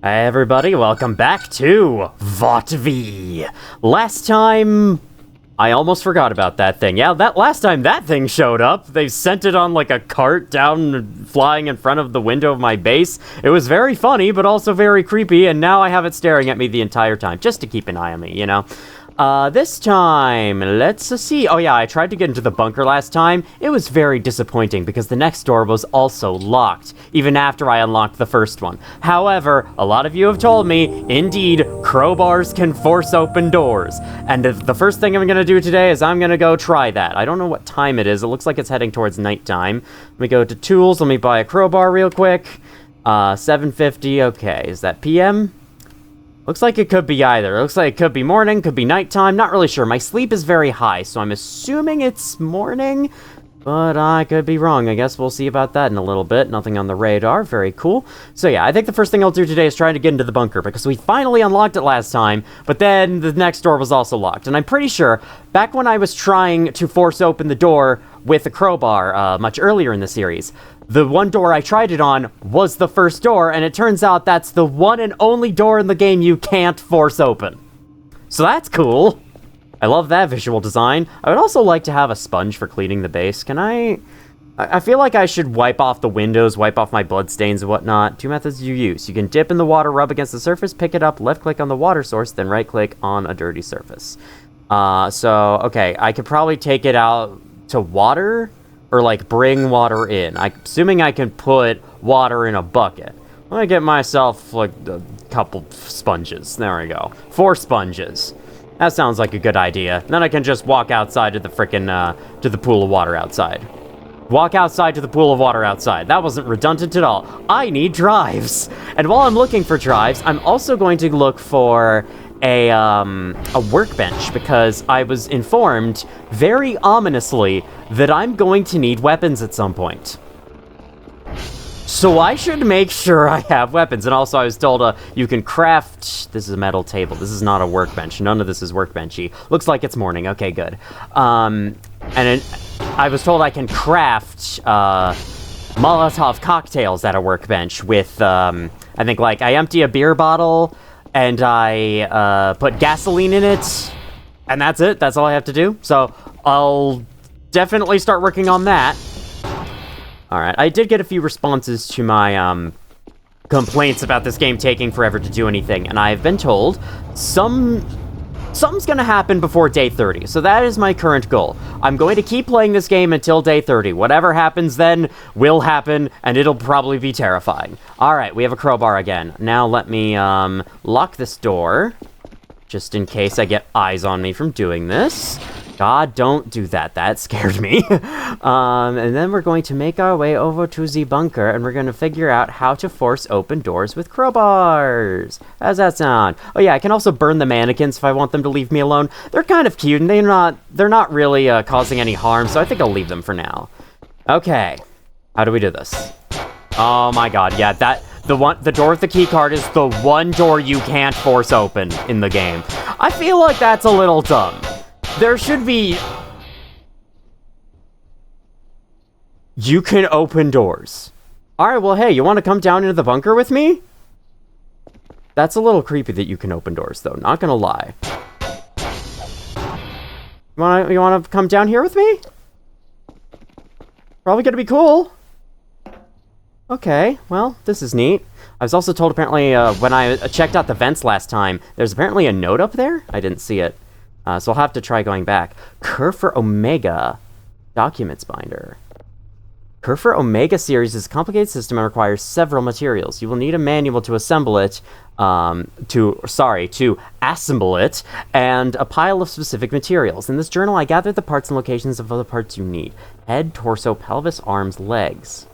Hey everybody, welcome back to VOTV. Last time, I almost forgot about that thing. Yeah, last time that thing showed up, they sent it on like a cart down, flying in front of the window of my base. It was very funny, but also very creepy, and now I have it staring at me the entire time, just to keep an eye on me, you know? This time, let's see. Oh yeah, I tried to get into the bunker last time. It was very disappointing because the next door was also locked, even after I unlocked the first one. However, a lot of you have told me, indeed, crowbars can force open doors. And the first thing I'm gonna do today is I'm gonna go try that. I don't know what time it is. It looks like it's heading towards nighttime. Let me go to tools. Let me buy a crowbar real quick. 7:50. Okay, is that PM? Looks like it could be either. It looks like it could be morning, could be nighttime, not really sure. My sleep is very high, so I'm assuming it's morning, but I could be wrong. I guess we'll see about that in a little bit. Nothing on the radar, very cool. So yeah, I think the first thing I'll do today is try to get into the bunker, because we finally unlocked it last time, but then the next door was also locked. And I'm pretty sure, back when I was trying to force open the door with a crowbar much earlier in the series, the one door I tried it on was the first door, and it turns out that's the one and only door in the game you can't force open. So that's cool. I love that visual design. I would also like to have a sponge for cleaning the base. Can I feel like I should wipe off the windows, wipe off my bloodstains and whatnot. Two methods you use. You can dip in the water, rub against the surface, pick it up, left-click on the water source, then right-click on a dirty surface. Okay, I could probably take it out to water, or like bring water in. I'm assuming I can put water in a bucket. Let me get myself like a couple sponges. There we go. 4 sponges. That sounds like a good idea. Then I can just walk outside to the frickin' to the pool of water outside. Walk outside to the pool of water outside. That wasn't redundant at all. I need drives. And while I'm looking for drives, I'm also going to look for a workbench, because I was informed very ominously that I'm going to need weapons at some point. So I should make sure I have weapons. And also I was told you can craft... This is a metal table. This is not a workbench. None of this is workbenchy. Looks like it's morning. Okay, good. I was told I can craft Molotov cocktails at a workbench with, I think, like, I empty a beer bottle and I put gasoline in it, and that's it. That's all I have to do. So I'll definitely start working on that. Alright, I did get a few responses to my complaints about this game taking forever to do anything, and I've been told something's gonna happen before day 30, so that is my current goal. I'm going to keep playing this game until day 30. Whatever happens then will happen, and it'll probably be terrifying. Alright, we have a crowbar again. Now let me lock this door, just in case I get eyes on me from doing this. God, don't do that. That scared me. And then we're going to make our way over to the bunker, and we're going to figure out how to force open doors with crowbars. How's that sound? Oh yeah, I can also burn the mannequins if I want them to leave me alone. They're kind of cute, and they're not really causing any harm, so I think I'll leave them for now. Okay. How do we do this? Oh my god, yeah, the door with the key card is the one door you can't force open in the game. I feel like that's a little dumb. There should be... You can open doors. Alright, well, hey, you want to come down into the bunker with me? That's a little creepy that you can open doors, though. Not gonna lie. You wanna come down here with me? Probably gonna be cool. Okay, well, this is neat. I was also told, apparently, when I checked out the vents last time, there's apparently a note up there? I didn't see it. So I'll have to try going back. Kerfer Omega Documents Binder. Kerfer Omega series is a complicated system and requires several materials. You will need a manual to assemble it, to assemble it, and a pile of specific materials. In this journal, I gathered the parts and locations of other parts you need. Head, torso, pelvis, arms, legs.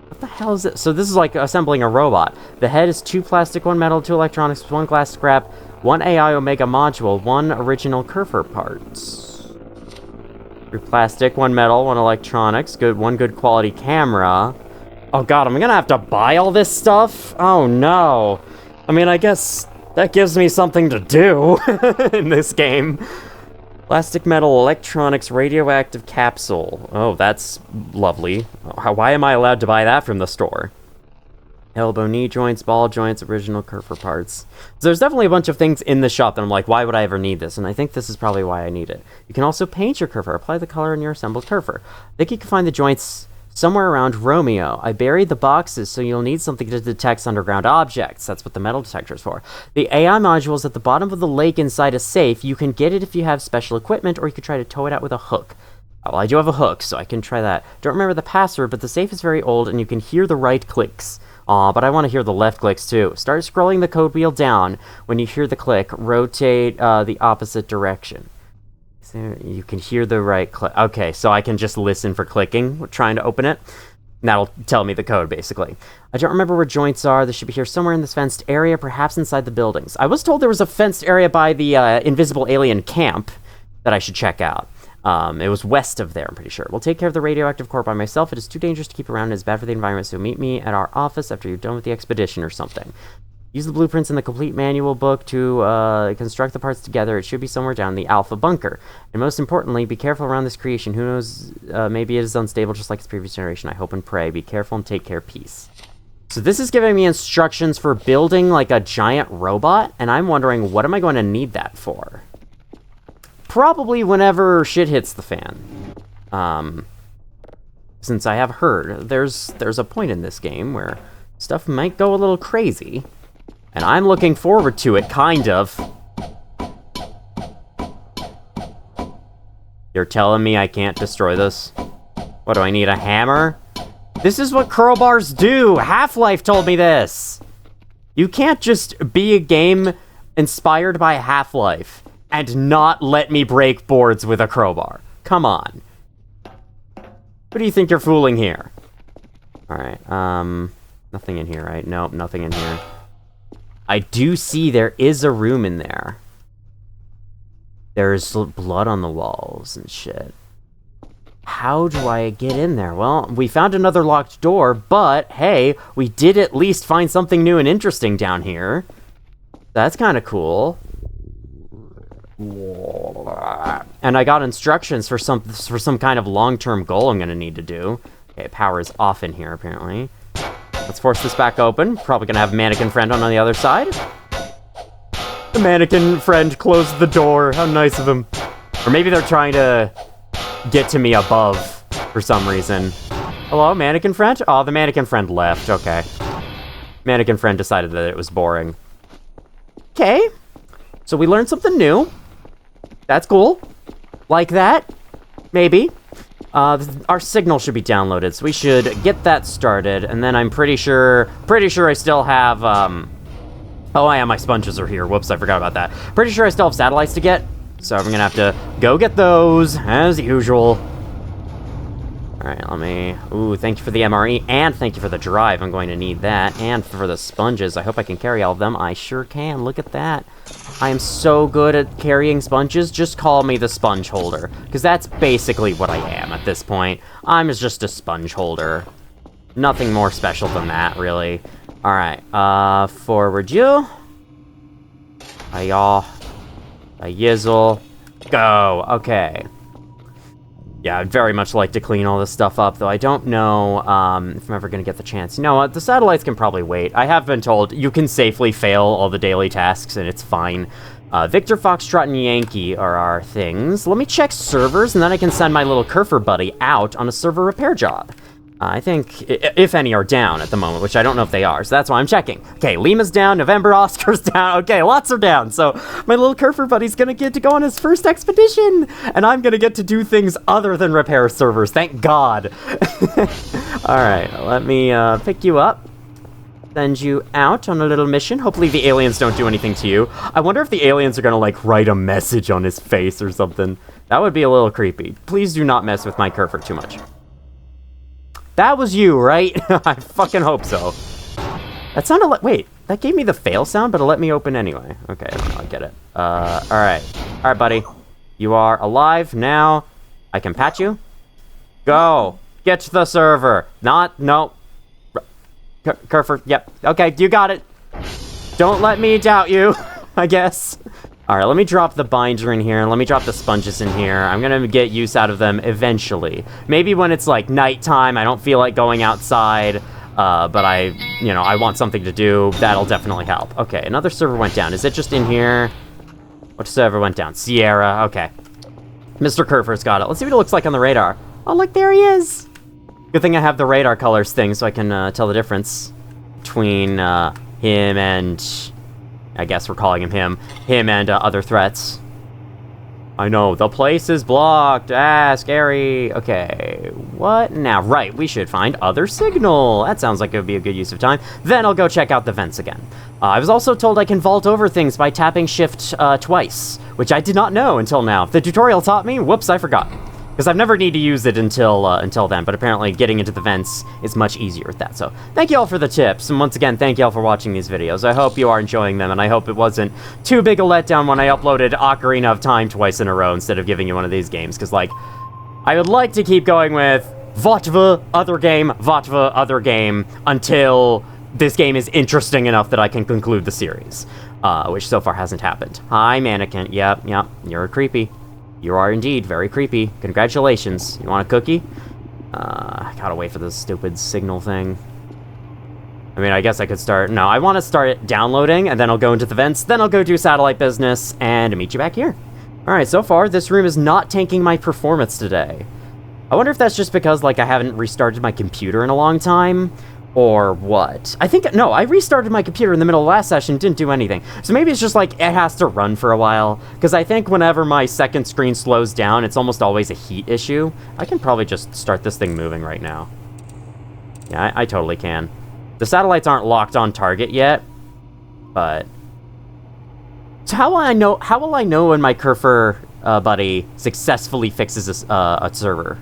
What the hell is it? So this is like assembling a robot. The head is 2 plastic, 1 metal, 2 electronics, 1 glass scrap, 1 AI Omega module, 1 original Kerfer parts. 3 plastic, 1 metal, 1 electronics, 1 good quality camera. Oh god, am I gonna have to buy all this stuff? Oh no. I mean, I guess that gives me something to do in this game. Plastic, metal, electronics, radioactive capsule. Oh, that's lovely. Why am I allowed to buy that from the store? Elbow, knee joints, ball joints, original Kerfer parts. So there's definitely a bunch of things in the shop that I'm like, why would I ever need this? And I think this is probably why I need it. You can also paint your Kerfer. Apply the color in your assembled Kerfer. I think you can find the joints somewhere around Romeo. I buried the boxes, so you'll need something to detect underground objects. That's what the metal detector is for. The AI module is at the bottom of the lake inside a safe. You can get it if you have special equipment, or you could try to tow it out with a hook. Well, I do have a hook, so I can try that. Don't remember the password, but the safe is very old, and you can hear the right clicks. Aw, but I want to hear the left clicks too. Start scrolling the code wheel down. When you hear the click, rotate the opposite direction. So you can hear the right click. Okay, so I can just listen for clicking, trying to open it. And that'll tell me the code, basically. I don't remember where joints are. They should be here somewhere in this fenced area, perhaps inside the buildings. I was told there was a fenced area by the invisible alien camp that I should check out. It was west of there, I'm pretty sure. We'll take care of the radioactive core by myself. It is too dangerous to keep around and it's bad for the environment, so meet me at our office after you're done with the expedition or something. Use the blueprints in the complete manual book to construct the parts together. It should be somewhere down in the Alpha bunker. And most importantly, be careful around this creation. Who knows, maybe it is unstable just like its previous generation. I hope and pray. Be careful and take care. Peace. So this is giving me instructions for building like a giant robot, and I'm wondering, what am I going to need that for? Probably whenever shit hits the fan. Since I have heard there's a point in this game where stuff might go a little crazy, and I'm looking forward to it, kind of. You're telling me I can't destroy this? What, do I need a hammer? This is what crowbars do! Half-Life told me this! You can't just be a game inspired by Half-Life and not let me break boards with a crowbar. Come on. Who do you think you're fooling here? Alright, nothing in here, right? Nope, nothing in here. I do see there is a room in there. There's blood on the walls and shit. How do I get in there? Well, we found another locked door, but hey, we did at least find something new and interesting down here. That's kind of cool. And I got instructions for some kind of long-term goal I'm gonna need to do. Okay, power is off in here apparently. Let's force this back open. Probably gonna have mannequin friend on the other side. The mannequin friend closed the door. How nice of him. Or maybe they're trying to get to me above for some reason. Hello, mannequin friend? Oh, the mannequin friend left. Okay. Mannequin friend decided that it was boring. Okay. So we learned something new. That's cool. Like that. Maybe. Our signal should be downloaded, so we should get that started, and then I'm pretty sure I still have, oh yeah, my sponges are here. Whoops, I forgot about that. Pretty sure I still have satellites to get, so I'm gonna have to go get those, as usual. Alright, let me... Ooh, thank you for the MRE, and thank you for the drive. I'm going to need that, and for the sponges. I hope I can carry all of them. I sure can. Look at that. I am so good at carrying sponges. Just call me the sponge holder, because that's basically what I am at this point. I'm just a sponge holder. Nothing more special than that, really. Alright, forward you. A yizzle. Go. Okay. Yeah, I'd very much like to clean all this stuff up, though I don't know if I'm ever going to get the chance. You know what? The satellites can probably wait. I have been told you can safely fail all the daily tasks, and it's fine. Victor, Foxtrot, and Yankee are our things. Let me check servers, and then I can send my little Kerfer buddy out on a server repair job. I think, if any are down at the moment, which I don't know if they are, so that's why I'm checking. Okay, Lima's down, November, Oscar's down, okay, lots are down, so my little Kerfer buddy's gonna get to go on his first expedition, and I'm gonna get to do things other than repair servers, thank God. Alright, let me pick you up, send you out on a little mission. Hopefully the aliens don't do anything to you. I wonder if the aliens are gonna, like, write a message on his face or something. That would be a little creepy. Please do not mess with my Kerfer too much. That was you, right? I fucking hope so. That sounded like... Wait, that gave me the fail sound, but it let me open anyway. Okay, I get it. Alright. Alright, buddy. You are alive now. I can pat you. Go. Get to the server. No. Kerfer, yep. Okay, you got it. Don't let me doubt you, I guess. Alright, let me drop the binder in here, and let me drop the sponges in here. I'm gonna get use out of them eventually. Maybe when it's, like, nighttime, I don't feel like going outside. but I want something to do. That'll definitely help. Okay, another server went down. Is it just in here? Which server went down? Sierra, okay. Mr. Kerfer's got it. Let's see what it looks like on the radar. Oh, look, there he is! Good thing I have the radar colors thing so I can tell the difference between him and... I guess we're calling him and other threats. I know, the place is blocked. Ah, scary. Okay, what now? Right, we should find other signal. That sounds like it would be a good use of time. Then I'll go check out the vents again. I was also told I can vault over things by tapping shift twice, which I did not know until now. The tutorial taught me. Whoops, I forgot. Because I've never needed to use it until then, but apparently getting into the vents is much easier with that. So thank you all for the tips, and once again, thank you all for watching these videos. I hope you are enjoying them, and I hope it wasn't too big a letdown when I uploaded Ocarina of Time twice in a row instead of giving you one of these games, because, like, I would like to keep going with Vatva, other game, Vatva, other game, until this game is interesting enough that I can conclude the series, which so far hasn't happened. Hi, mannequin. Yep, you're creepy. You are indeed very creepy. Congratulations. You want a cookie? I gotta wait for this stupid signal thing. I mean, I guess I could start... No, I want to start downloading, and then I'll go into the vents, then I'll go do satellite business, and meet you back here. Alright, so far, this room is not tanking my performance today. I wonder if that's just because, like, I haven't restarted my computer in a long time, or what? I think... No, I restarted my computer in the middle of last session, didn't do anything. So maybe it's just, like, it has to run for a while, because I think whenever my second screen slows down, it's almost always a heat issue. I can probably just start this thing moving right now. Yeah, I totally can. The satellites aren't locked on target yet, but... So how will I know when my Kerfer buddy successfully fixes a server?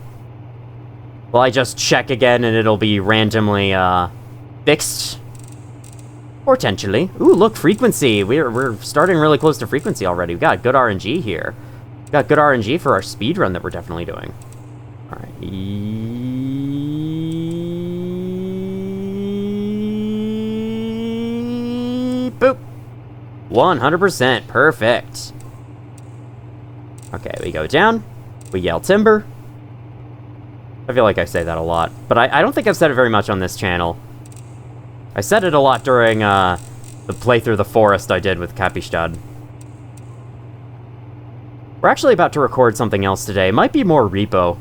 Will I just check again and it'll be randomly fixed? Potentially. Ooh, look, frequency. We're starting really close to frequency already. We got good RNG here. We got good RNG for our speed run that we're definitely doing. All right. Boop. 100%. Perfect. Okay, we go down. We yell timber. I feel like I say that a lot, but I don't think I've said it very much on this channel. I said it a lot during the playthrough of the forest I did with Kapistad. We're actually about to record something else today. It might be more repo.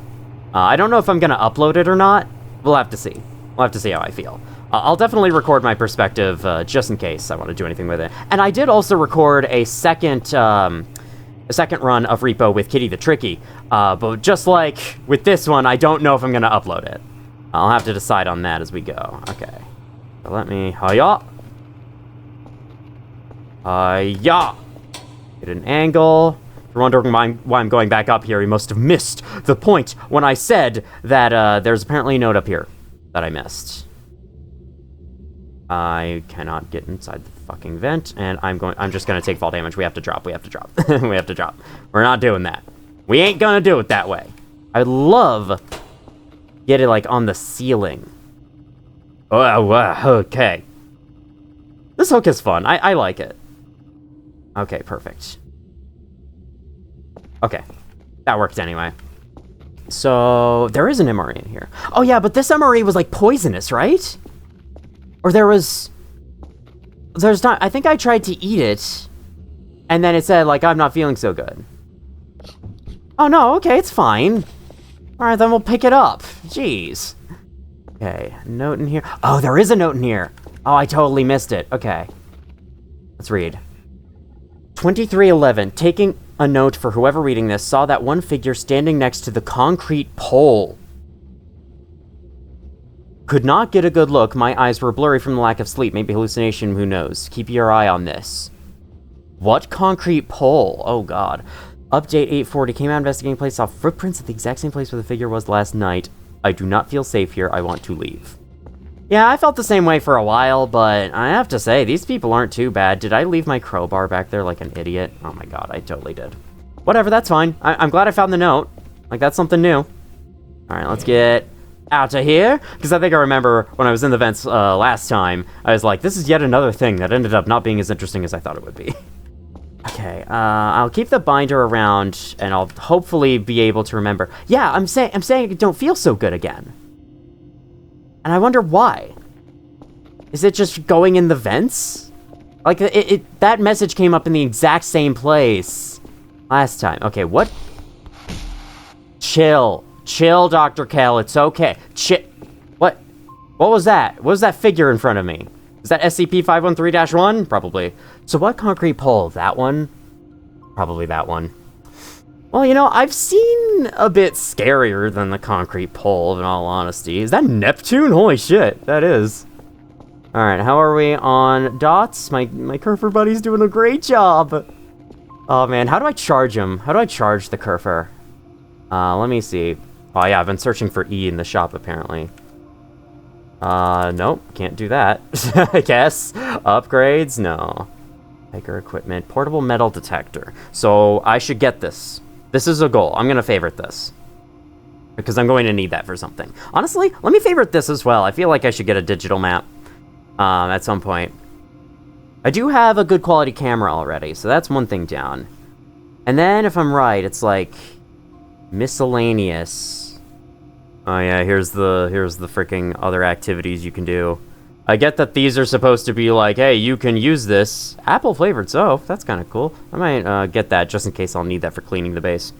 I don't know if I'm going to upload it or not. We'll have to see. We'll have to see how I feel. I'll definitely record my perspective just in case I want to do anything with it. And I did also record a second run of Repo with Kitty the Tricky, but just like with this one, I don't know if I'm going to upload it. I'll have to decide on that as we go. Okay. So let me... Hiya! Hiya! Get an angle. If you're wondering why I'm going back up here, you must have missed the point when I said that there's apparently a note up here that I missed. I cannot get inside the fucking vent, and I'm just gonna take fall damage. We have to drop. We have to drop. We have to drop. We're not doing that. We ain't gonna do it that way. I'd love get it like on the ceiling. Oh, okay. This hook is fun. I like it. Okay, perfect. Okay, that worked anyway. So there is an MRE in here. Oh yeah, but this MRE was like poisonous, right? Or there's not, I think I tried to eat it, and then it said, like, I'm not feeling so good. Oh, no, okay, it's fine. Alright, then we'll pick it up. Jeez. Okay, note in here. Oh, there is a note in here. Oh, I totally missed it. Okay. Let's read. 2311, taking a note for whoever reading this, saw that one figure standing next to the concrete pole. Could not get a good look. My eyes were blurry from the lack of sleep. Maybe hallucination, who knows. Keep your eye on this. What concrete pole? Oh god. Update 840. Came out investigating place, saw footprints at the exact same place where the figure was last night. I do not feel safe here. I want to leave. Yeah, I felt the same way for a while, but I have to say, these people aren't too bad. Did I leave my crowbar back there like an idiot? Oh my god, I totally did. Whatever, that's fine. I'm glad I found the note. Like, that's something new. Alright, let's get out of here, because I think I remember when I was in the vents last time, I was like, this is yet another thing that ended up not being as interesting as I thought it would be. Okay, I'll keep the binder around, and I'll hopefully be able to remember. Yeah, I'm saying I don't feel so good again. And I wonder why. Is it just going in the vents? Like, that message came up in the exact same place last time. Okay, what? Chill. Chill, Dr. Kell. It's okay. What? What was that? What was that figure in front of me? Is that SCP-513-1? Probably. So what concrete pole? That one? Probably that one. Well, you know, I've seen a bit scarier than the concrete pole, in all honesty. Is that Neptune? Holy shit, that is. Alright, how are we on dots? My Kerfer buddy's doing a great job. Oh man, how do I charge him? How do I charge the Kerfer? Let me see. Oh yeah, I've been searching for E in the shop, apparently. Nope, can't do that. I guess. Upgrades? No. Hiker equipment. Portable metal detector. So, I should get this. This is a goal. I'm gonna favorite this. Because I'm going to need that for something. Honestly, let me favorite this as well. I feel like I should get a digital map. At some point. I do have a good quality camera already, so that's one thing down. And then, if I'm right, it's like... miscellaneous. Oh yeah, here's the freaking other activities you can do. I get that these are supposed to be like, hey, you can use this apple flavored soap. That's kind of cool. I might get that just in case I'll need that for cleaning the base.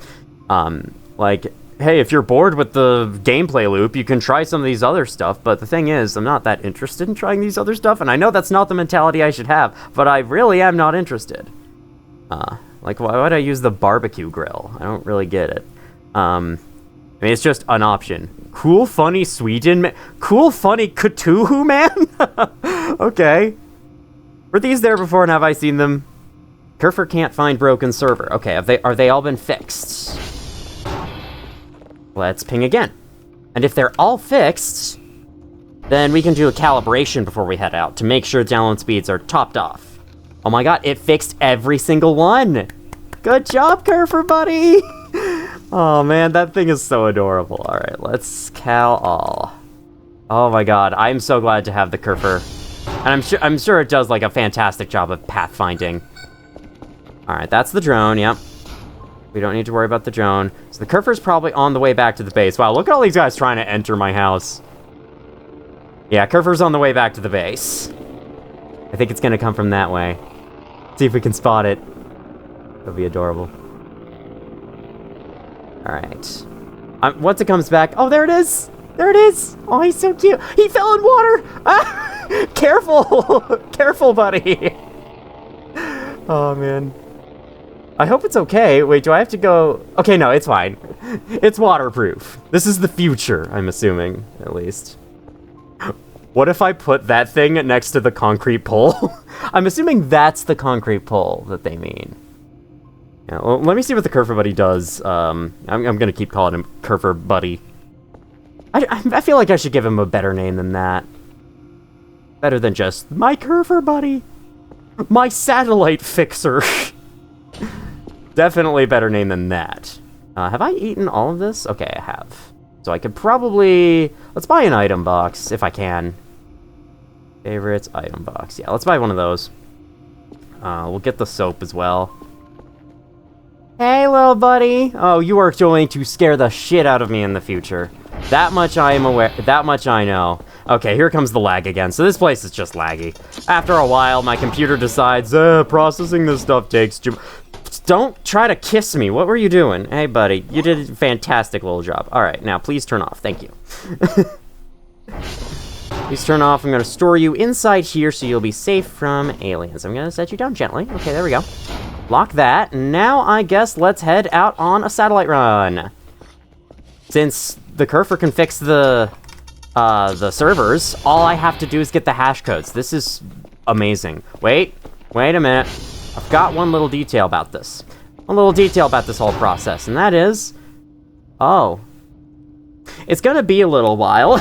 Like, hey, if you're bored with the gameplay loop, you can try some of these other stuff. But the thing is, I'm not that interested in trying these other stuff, and I know that's not the mentality I should have, but I really am not interested. Like, why would I use the barbecue grill? I don't really get it. I mean, it's just an option. Cool, funny Sweden man. Cool, funny Cthulhu man? Okay. Were these there before and have I seen them? Kerfer can't find broken server. Okay, are they all been fixed? Let's ping again. And if they're all fixed, then we can do a calibration before we head out to make sure download speeds are topped off. Oh my god, it fixed every single one! Good job, Kerfer buddy! Oh man, that thing is so adorable. Alright, let's cal all. Oh my god, I'm so glad to have the Kerfer. And I'm sure it does like a fantastic job of pathfinding. Alright, that's the drone, yep. We don't need to worry about the drone. So the Kerfer's probably on the way back to the base. Wow, look at all these guys trying to enter my house. Yeah, Kerfer's on the way back to the base. I think it's gonna come from that way. See if we can spot it. That'll be adorable. Alright. Once it comes back... Oh, there it is! There it is! Oh, he's so cute! He fell in water! Ah! Careful! Careful, buddy! Oh, man. I hope it's okay. Wait, do I have to go... Okay, no, it's fine. It's waterproof. This is the future, I'm assuming, at least. What if I put that thing next to the concrete pole? I'm assuming that's the concrete pole that they mean. Yeah, well, let me see what the Kerfer buddy does. I'm gonna keep calling him Kerfer buddy. I feel like I should give him a better name than that. Better than just my Kerfer buddy. My satellite fixer. Definitely a better name than that. Have I eaten all of this? Okay, I have. So I could probably... Let's buy an item box, if I can. Favorites, item box. Yeah, let's buy one of those. We'll get the soap as well. Hey, little buddy. Oh, you are going to scare the shit out of me in the future. That much I am aware. That much I know. Okay, here comes the lag again. So this place is just laggy. After a while, my computer decides, processing this stuff takes too... Don't try to kiss me. What were you doing? Hey, buddy. You did a fantastic little job. All right, now please turn off. Thank you. Please turn off. I'm going to store you inside here so you'll be safe from aliens. I'm going to set you down gently. Okay, there we go. Lock that. Now, I guess let's head out on a satellite run. Since the Kerfer can fix the servers, all I have to do is get the hash codes. This is amazing. Wait a minute. I've got one little detail about this. One little detail about this whole process, and that is... Oh. It's gonna be a little while.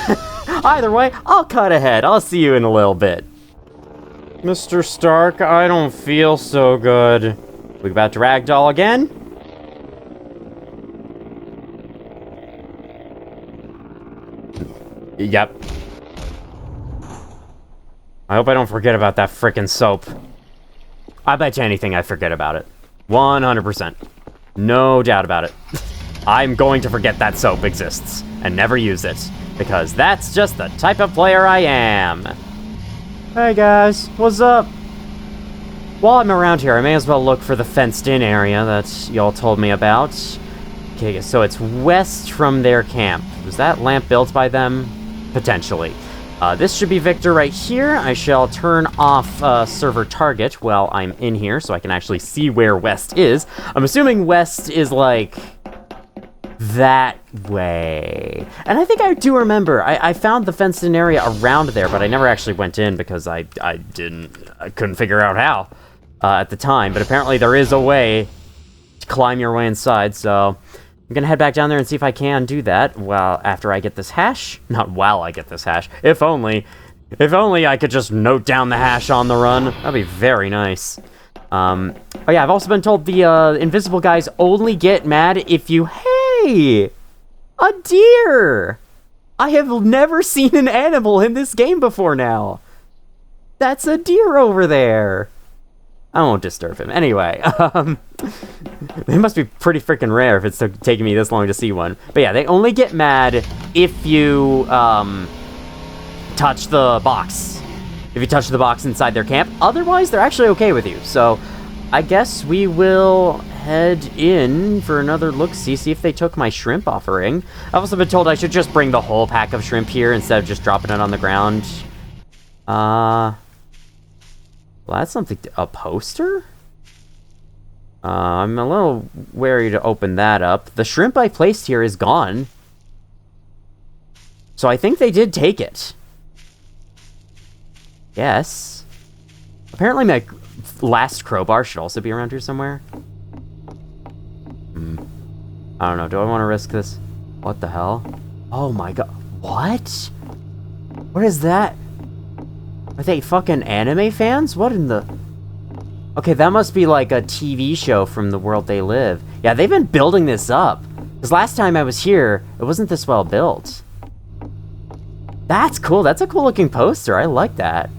Either way, I'll cut ahead. I'll see you in a little bit. Mr. Stark, I don't feel so good. We about to ragdoll again? Yep. I hope I don't forget about that frickin' soap. I bet you anything I forget about it. 100%. No doubt about it. I'm going to forget that soap exists and never use it, because that's just the type of player I am. Hey guys, what's up? While I'm around here, I may as well look for the fenced-in area that y'all told me about. Okay, so it's west from their camp. Was that lamp built by them? Potentially. This should be Victor right here. I shall turn off server target while I'm in here so I can actually see where west is. I'm assuming west is like that way. And I think I do remember. I found the fenced-in area around there, but I never actually went in because I couldn't figure out how at the time. But apparently there is a way to climb your way inside, so I'm gonna head back down there and see if I can do that after I get this hash. Not while I get this hash. If only I could just note down the hash on the run. That'd be very nice. Oh yeah, I've also been told the invisible guys only get mad if you... Hey! A deer! I have never seen an animal in this game before now. That's a deer over there. I won't disturb him. Anyway, they must be pretty freaking rare if it's taking me this long to see one. But yeah, they only get mad if you touch the box. If you touch the box inside their camp. Otherwise, they're actually okay with you. So I guess we will head in for another look-see, see if they took my shrimp offering. I've also been told I should just bring the whole pack of shrimp here instead of just dropping it on the ground. Well, that's something. A poster? I'm a little wary to open that up. The shrimp I placed here is gone. So I think they did take it. Yes. Apparently my last crowbar should also be around here somewhere. I don't know. Do I want to risk this? What the hell? Oh my god. What? What is that? Are they fucking anime fans? What in the... Okay, that must be like a TV show from the world they live. Yeah, they've been building this up. Because last time I was here, it wasn't this well built. That's cool. That's a cool looking poster. I like that.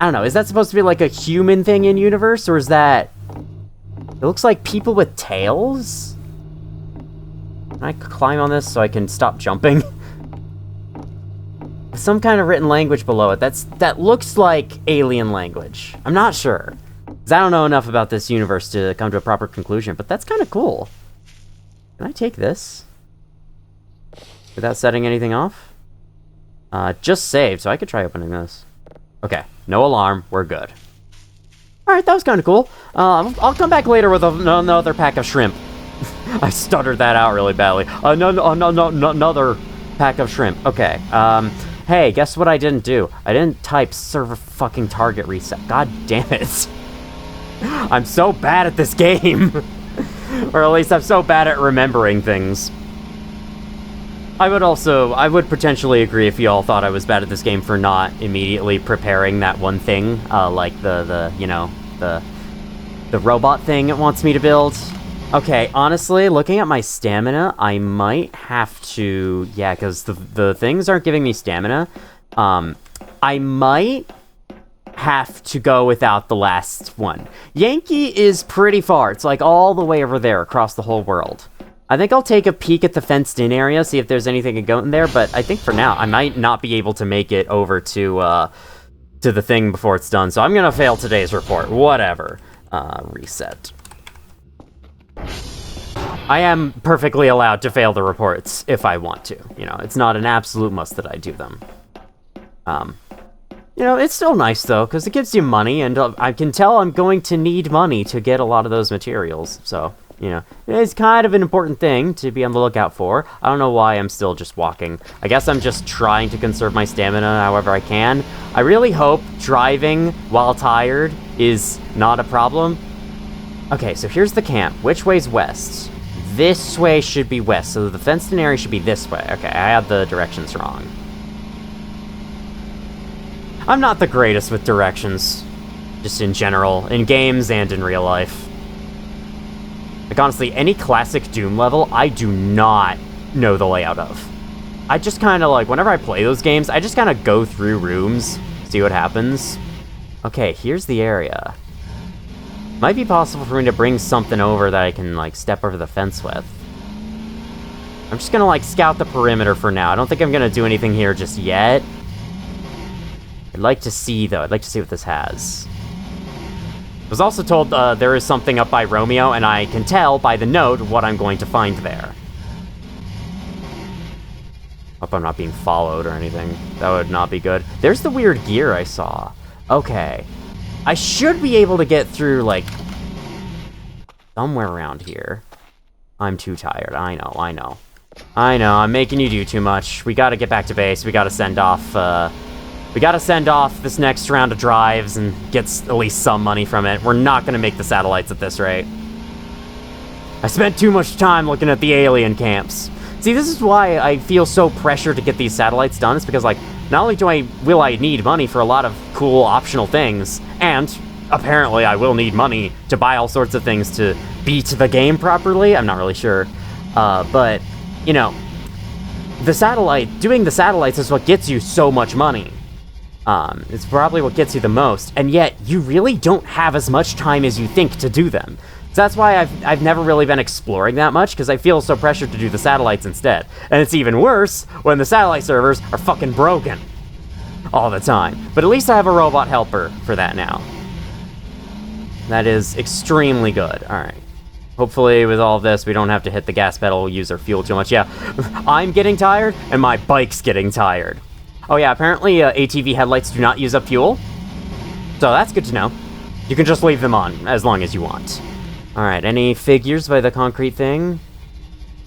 I don't know. Is that supposed to be like a human thing in universe? Or is that... It looks like people with tails? Can I climb on this so I can stop jumping? Some kind of written language below it. That looks like alien language. I'm not sure. Because I don't know enough about this universe to come to a proper conclusion, but that's kind of cool. Can I take this? Without setting anything off? Just saved, so I could try opening this. Okay, no alarm. We're good. Alright, that was kind of cool. I'll come back later with another pack of shrimp. I stuttered that out really badly. Another pack of shrimp. Okay, hey, guess what I didn't do? I didn't type server fucking target reset. God damn it. I'm so bad at this game. Or at least I'm so bad at remembering things. I would potentially agree if you all thought I was bad at this game for not immediately preparing that one thing, like the robot thing it wants me to build. Okay, honestly, looking at my stamina, I might have to... Yeah, because the things aren't giving me stamina. I might have to go without the last one. Yankee is pretty far. It's like all the way over there across the whole world. I think I'll take a peek at the fenced-in area, see if there's anything to go in there, but I think for now, I might not be able to make it over to the thing before it's done, so I'm gonna fail today's report. Whatever. Reset. I am perfectly allowed to fail the reports if I want to. You know, it's not an absolute must that I do them. You know, it's still nice, though, because it gives you money, and I can tell I'm going to need money to get a lot of those materials, so... You know, it's kind of an important thing to be on the lookout for. I don't know why I'm still just walking. I guess I'm just trying to conserve my stamina however I can. I really hope driving while tired is not a problem. Okay, so here's the camp. Which way's west? This way should be west, so the fenced-in area should be this way. Okay, I had the directions wrong. I'm not the greatest with directions, just in general, in games and in real life. Like, honestly, any classic Doom level, I do not know the layout of. I just kind of, like, whenever I play those games, I just kind of go through rooms, see what happens. Okay, here's the area. Might be possible for me to bring something over that I can, like, step over the fence with. I'm just gonna, like, scout the perimeter for now. I don't think I'm gonna do anything here just yet. I'd like to see, though. I'd like to see what this has. I was also told there is something up by Romeo, and I can tell by the note what I'm going to find there. Hope I'm not being followed or anything. That would not be good. There's the weird gear I saw. Okay. I should be able to get through, like, somewhere around here. I'm too tired. I know. I'm making you do too much. We gotta get back to base. We gotta send off this next round of drives and get at least some money from it. We're not gonna make the satellites at this rate. I spent too much time looking at the alien camps. See, this is why I feel so pressured to get these satellites done. It's because, like, not only will I need money for a lot of cool optional things, and apparently I will need money to buy all sorts of things to beat the game properly. I'm not really sure. But, you know, doing the satellites is what gets you so much money. It's probably what gets you the most, and yet you really don't have as much time as you think to do them. So that's why I've never really been exploring that much, because I feel so pressured to do the satellites instead. And it's even worse when the satellite servers are fucking broken all the time. But at least I have a robot helper for that now. That is extremely good. Alright. Hopefully with all of this, we don't have to hit the gas pedal, use our fuel too much. Yeah, I'm getting tired, and my bike's getting tired. Oh yeah, apparently ATV headlights do not use up fuel. So that's good to know. You can just leave them on as long as you want. Alright, any figures by the concrete thing?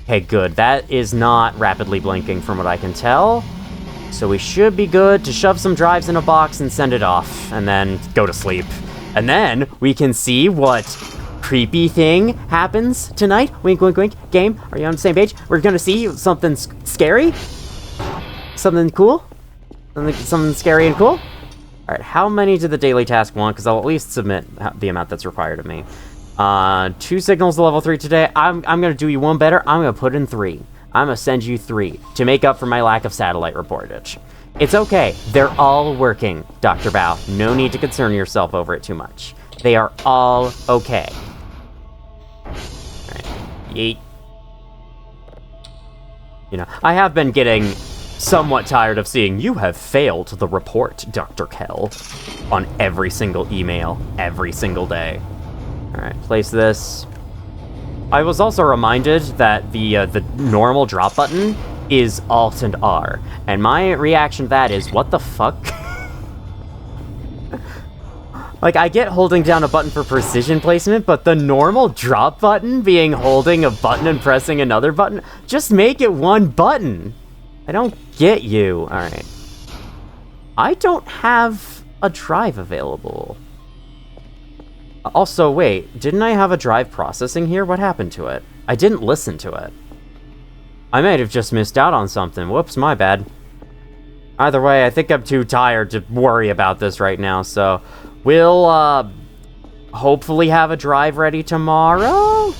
Okay, good. That is not rapidly blinking from what I can tell. So we should be good to shove some drives in a box and send it off, and then go to sleep. And then we can see what creepy thing happens tonight. Wink, wink, wink. Game, are you on the same page? We're gonna see something scary? Something cool? Something scary and cool? Alright, how many did the daily task want? Because I'll at least submit the amount that's required of me. 2 signals to level 3 today. I'm gonna do you one better. I'm gonna put in 3. I'm gonna send you 3 to make up for my lack of satellite reportage. It's okay. They're all working, Dr. Bao. No need to concern yourself over it too much. They are all okay. Alright. Yeet. You know, I have been getting somewhat tired of seeing you have failed the report, Dr. Kell, on every single email, every single day. Alright, place this. I was also reminded that the normal drop button is Alt and R, and my reaction to that is, what the fuck? Like, I get holding down a button for precision placement, but the normal drop button being holding a button and pressing another button, just make it one button. I don't get you. Alright. I don't have a drive available. Also, wait, didn't I have a drive processing here? What happened to it? I didn't listen to it. I might have just missed out on something. Whoops, my bad. Either way, I think I'm too tired to worry about this right now, so we'll, hopefully have a drive ready tomorrow?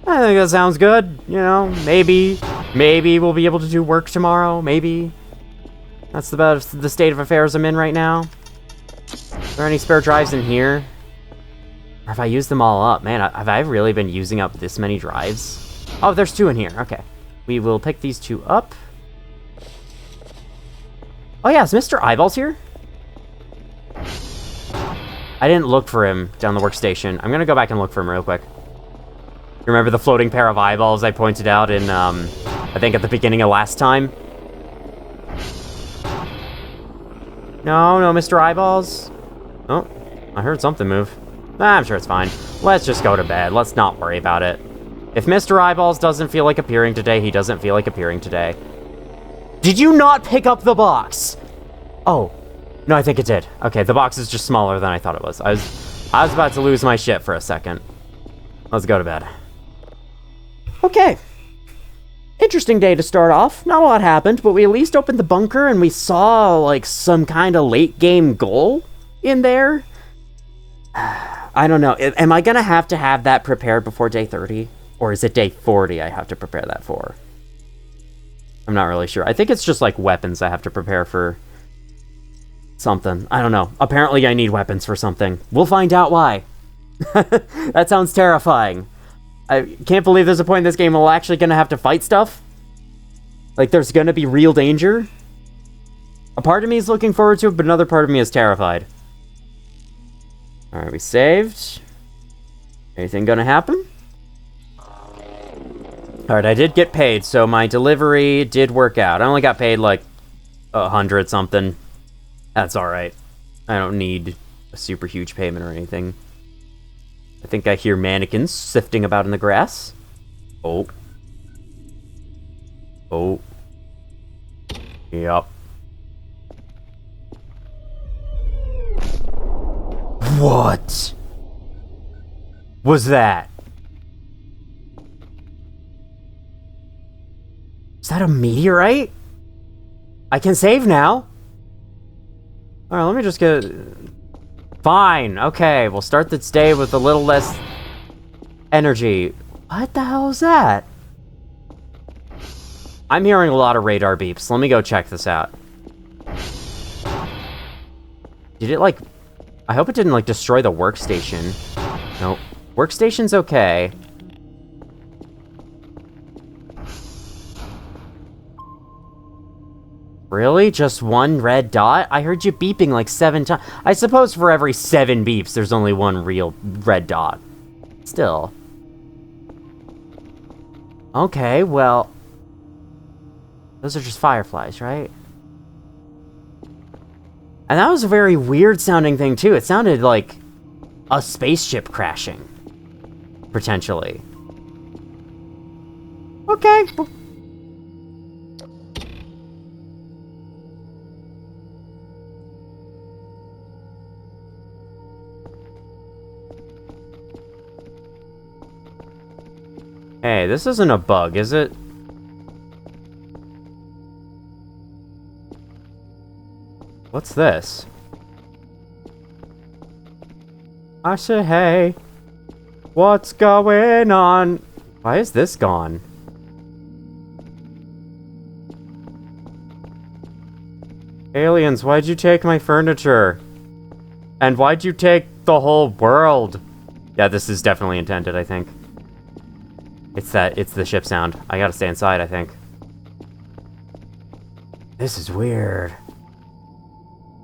I think that sounds good, you know, maybe we'll be able to do work tomorrow, maybe. That's about the state of affairs I'm in right now. Are there any spare drives in here? Or have I used them all up? Man, have I really been using up this many drives? Oh, there's 2 in here. Okay. We will pick these 2 up. Oh yeah, is Mr. Eyeballs here? I didn't look for him down the workstation. I'm gonna go back and look for him real quick. Remember the floating pair of eyeballs I pointed out in, I think at the beginning of last time? No, Mr. Eyeballs. Oh, I heard something move. I'm sure it's fine. Let's just go to bed. Let's not worry about it. If Mr. Eyeballs doesn't feel like appearing today, he doesn't feel like appearing today. Did you not pick up the box? Oh. No, I think it did. Okay, the box is just smaller than I thought it was. I was about to lose my shit for a second. Let's go to bed. Okay. Interesting day to start off. Not a lot happened, but we at least opened the bunker and we saw, like, some kind of late-game goal in there. I don't know. Am I gonna have to have that prepared before day 30? Or is it day 40 I have to prepare that for? I'm not really sure. I think it's just, like, weapons I have to prepare for something. I don't know. Apparently I need weapons for something. We'll find out why. That sounds terrifying. I can't believe there's a point in this game where we're actually gonna have to fight stuff. Like, there's gonna be real danger. A part of me is looking forward to it, but another part of me is terrified. Alright, we saved. Anything gonna happen? Alright, I did get paid, so my delivery did work out. I only got paid like 100 something. That's alright. I don't need a super huge payment or anything. I think I hear mannequins sifting about in the grass. Oh. Oh. Yep. What was that? Is that a meteorite? I can save now. Alright, let me just get... Fine, okay, we'll start this day with a little less energy. What the hell is that? I'm hearing a lot of radar beeps. Let me go check this out. Did it, like... I hope it didn't, like, destroy the workstation. Nope. Workstation's okay. Really? Just one red dot? I heard you beeping like 7 times. I suppose for every 7 beeps, there's only one real red dot. Still. Okay, well... Those are just fireflies, right? And that was a very weird sounding thing, too. It sounded like a spaceship crashing. Potentially. Okay. Hey, this isn't a bug, is it? What's this? I say, hey, what's going on? Why is this gone? Aliens, why'd you take my furniture? And why'd you take the whole world? Yeah, this is definitely intended, I think. It's the ship sound. I gotta stay inside, I think. This is weird.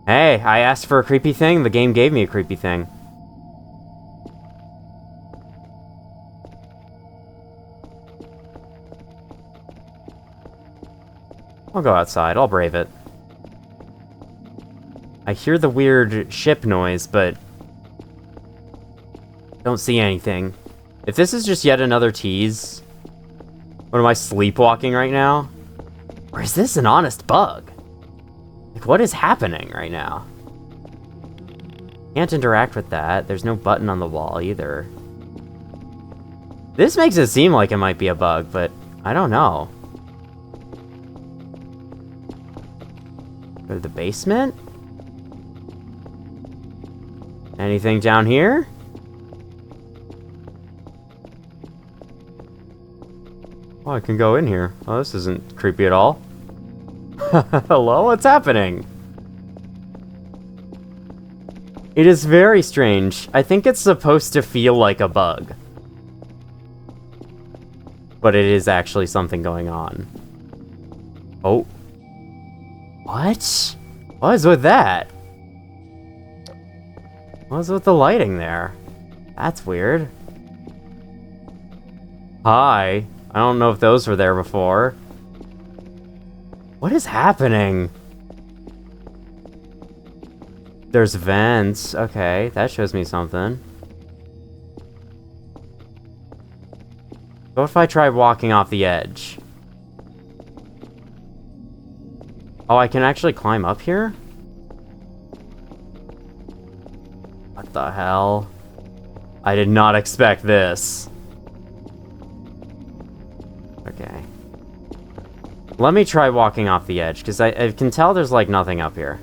Hey, I asked for a creepy thing, the game gave me a creepy thing. I'll go outside, I'll brave it. I hear the weird ship noise, but... don't see anything. If this is just yet another tease... What, am I sleepwalking right now? Or is this an honest bug? Like, what is happening right now? Can't interact with that. There's no button on the wall, either. This makes it seem like it might be a bug, but I don't know. Go to the basement? Anything down here? Oh, I can go in here. Oh, this isn't creepy at all. Hello? What's happening? It is very strange. I think it's supposed to feel like a bug. But it is actually something going on. Oh. What? What is with that? What's with the lighting there? That's weird. Hi. I don't know if those were there before. What is happening? There's vents. Okay, that shows me something. What if I try walking off the edge? Oh, I can actually climb up here? What the hell? I did not expect this. Okay. Let me try walking off the edge, because I can tell there's, like, nothing up here.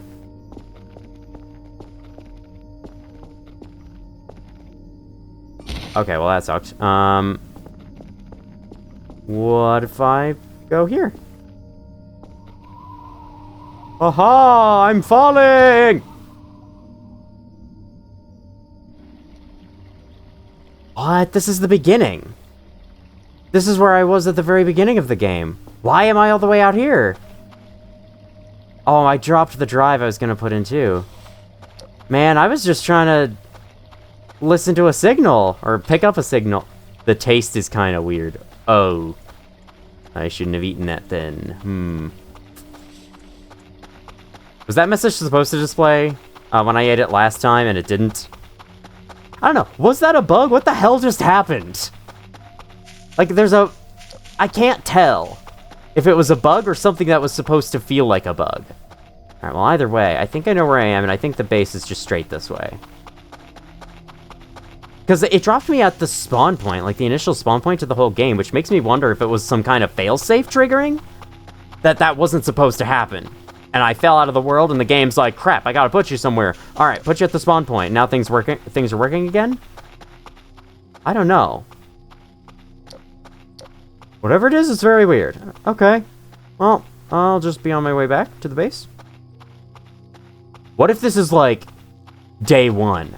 Okay, well, that sucked. What if I go here? Aha! I'm falling! What? This is the beginning. This is where I was at the very beginning of the game. Why am I all the way out here? Oh, I dropped the drive I was gonna put in too. Man, I was just trying to listen to a signal, or pick up a signal. The taste is kind of weird. Oh. I shouldn't have eaten that then. Was that message supposed to display when I ate it last time and it didn't? I don't know. Was that a bug? What the hell just happened? Like, I can't tell if it was a bug or something that was supposed to feel like a bug. Alright, well, either way, I think I know where I am, and I think the base is just straight this way. Because it dropped me at the spawn point, like the initial spawn point to the whole game, which makes me wonder if it was some kind of failsafe triggering? That wasn't supposed to happen. And I fell out of the world, and the game's like, crap, I gotta put you somewhere. Alright, put you at the spawn point. Now things are working again? I don't know. Whatever it is, it's very weird. Okay. Well, I'll just be on my way back to the base. What if this is, like, day one?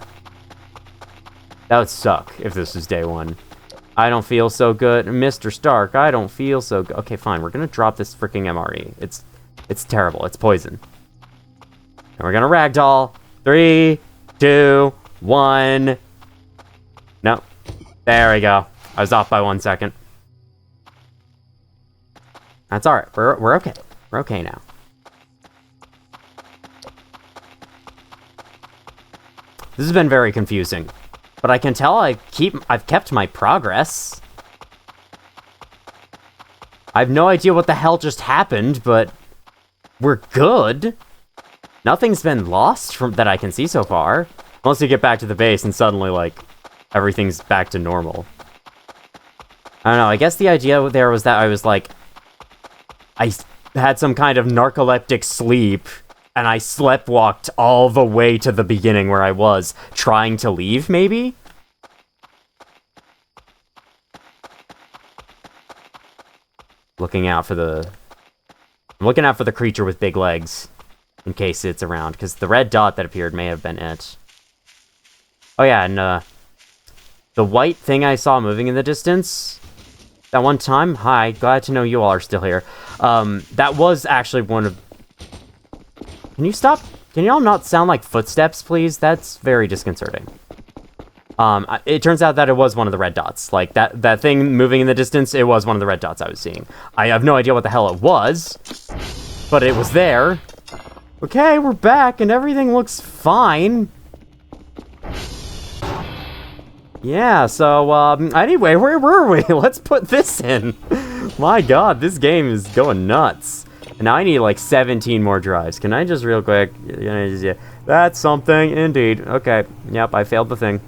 That would suck if this is day one. I don't feel so good. Mr. Stark, I don't feel so good. Okay, fine. We're gonna drop this freaking MRE. It's terrible. It's poison. And we're gonna ragdoll. 3, 2, 1. No. There we go. I was off by 1 second. That's alright. We're okay. We're okay now. This has been very confusing. But I can tell I've kept my progress. I have no idea what the hell just happened, but we're good. Nothing's been lost from that I can see so far. Unless you get back to the base and suddenly, like, everything's back to normal. I don't know, I guess the idea there was that I was like, I had some kind of narcoleptic sleep, and I sleptwalked all the way to the beginning where I was, trying to leave, maybe? I'm looking out for the creature with big legs, in case it's around, because the red dot that appeared may have been it. Oh yeah, and, the white thing I saw moving in the distance, that one time, hi, glad to know you all are still here, that was actually one of... Can you stop? Can y'all not sound like footsteps, please? That's very disconcerting. It turns out that it was one of the red dots. Like, that thing moving in the distance, it was one of the red dots I was seeing. I have no idea what the hell it was, but it was there. Okay, we're back, and everything looks fine. Yeah, so, anyway, where were we? Let's put this in. My god, this game is going nuts. And now I need, like, 17 more drives. Can I just real quick... Yeah, that's something, indeed. Okay, yep, I failed the thing.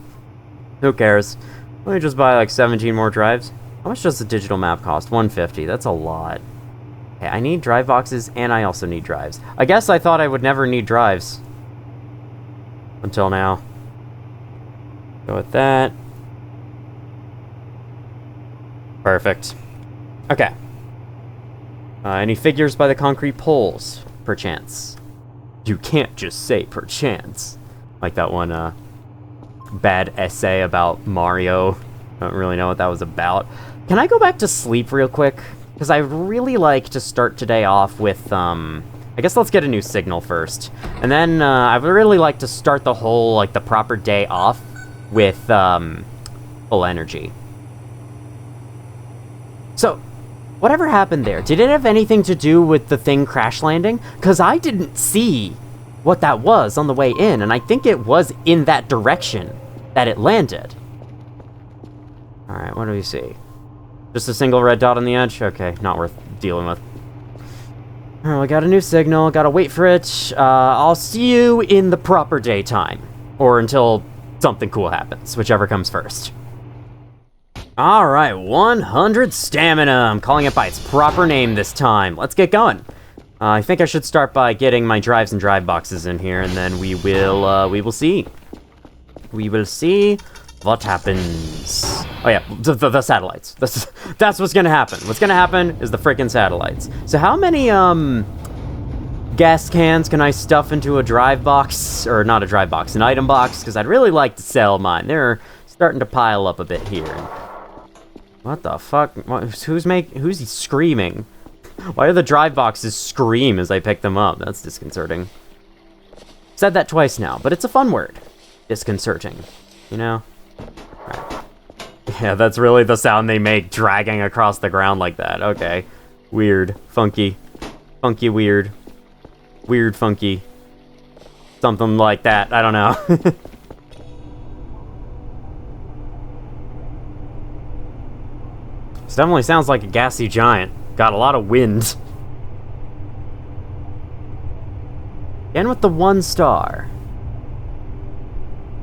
Who cares? Let me just buy, like, 17 more drives. How much does the digital map cost? $150. That's a lot. Okay, I need drive boxes, and I also need drives. I guess I thought I would never need drives. Until now. Go with that. Perfect. Okay. Any figures by the concrete poles, perchance? You can't just say perchance. Like that one, bad essay about Mario. I don't really know what that was about. Can I go back to sleep real quick? Because I really like to start today off with, I guess let's get a new signal first. And then, I would really like to start the whole, like, the proper day off with, full energy. So, whatever happened there? Did it have anything to do with the thing crash landing? Because I didn't see what that was on the way in, and I think it was in that direction that it landed. Alright, what do we see? Just a single red dot on the edge? Okay, not worth dealing with. Alright, we got a new signal, gotta wait for it. I'll see you in the proper daytime. Or until something cool happens, whichever comes first. Alright, 100 stamina. I'm calling it by its proper name this time. Let's get going. I think I should start by getting my drives and drive boxes in here, and then we will see. We will see what happens. Oh yeah, the satellites. That's what's gonna happen. What's gonna happen is the frickin' satellites. So how many, gas cans can I stuff into a drive box? Or not a drive box, an item box? Because I'd really like to sell mine. They're starting to pile up a bit here. What the fuck? Who's screaming? Why do the drive boxes scream as I pick them up? That's disconcerting. Said that twice now, but it's a fun word. Disconcerting. You know? Right. Yeah, that's really the sound they make dragging across the ground like that. Okay. Weird. Funky. Funky weird. Weird funky. Something like that. I don't know. This definitely sounds like a gassy giant. Got a lot of wind. Again with the 1 star.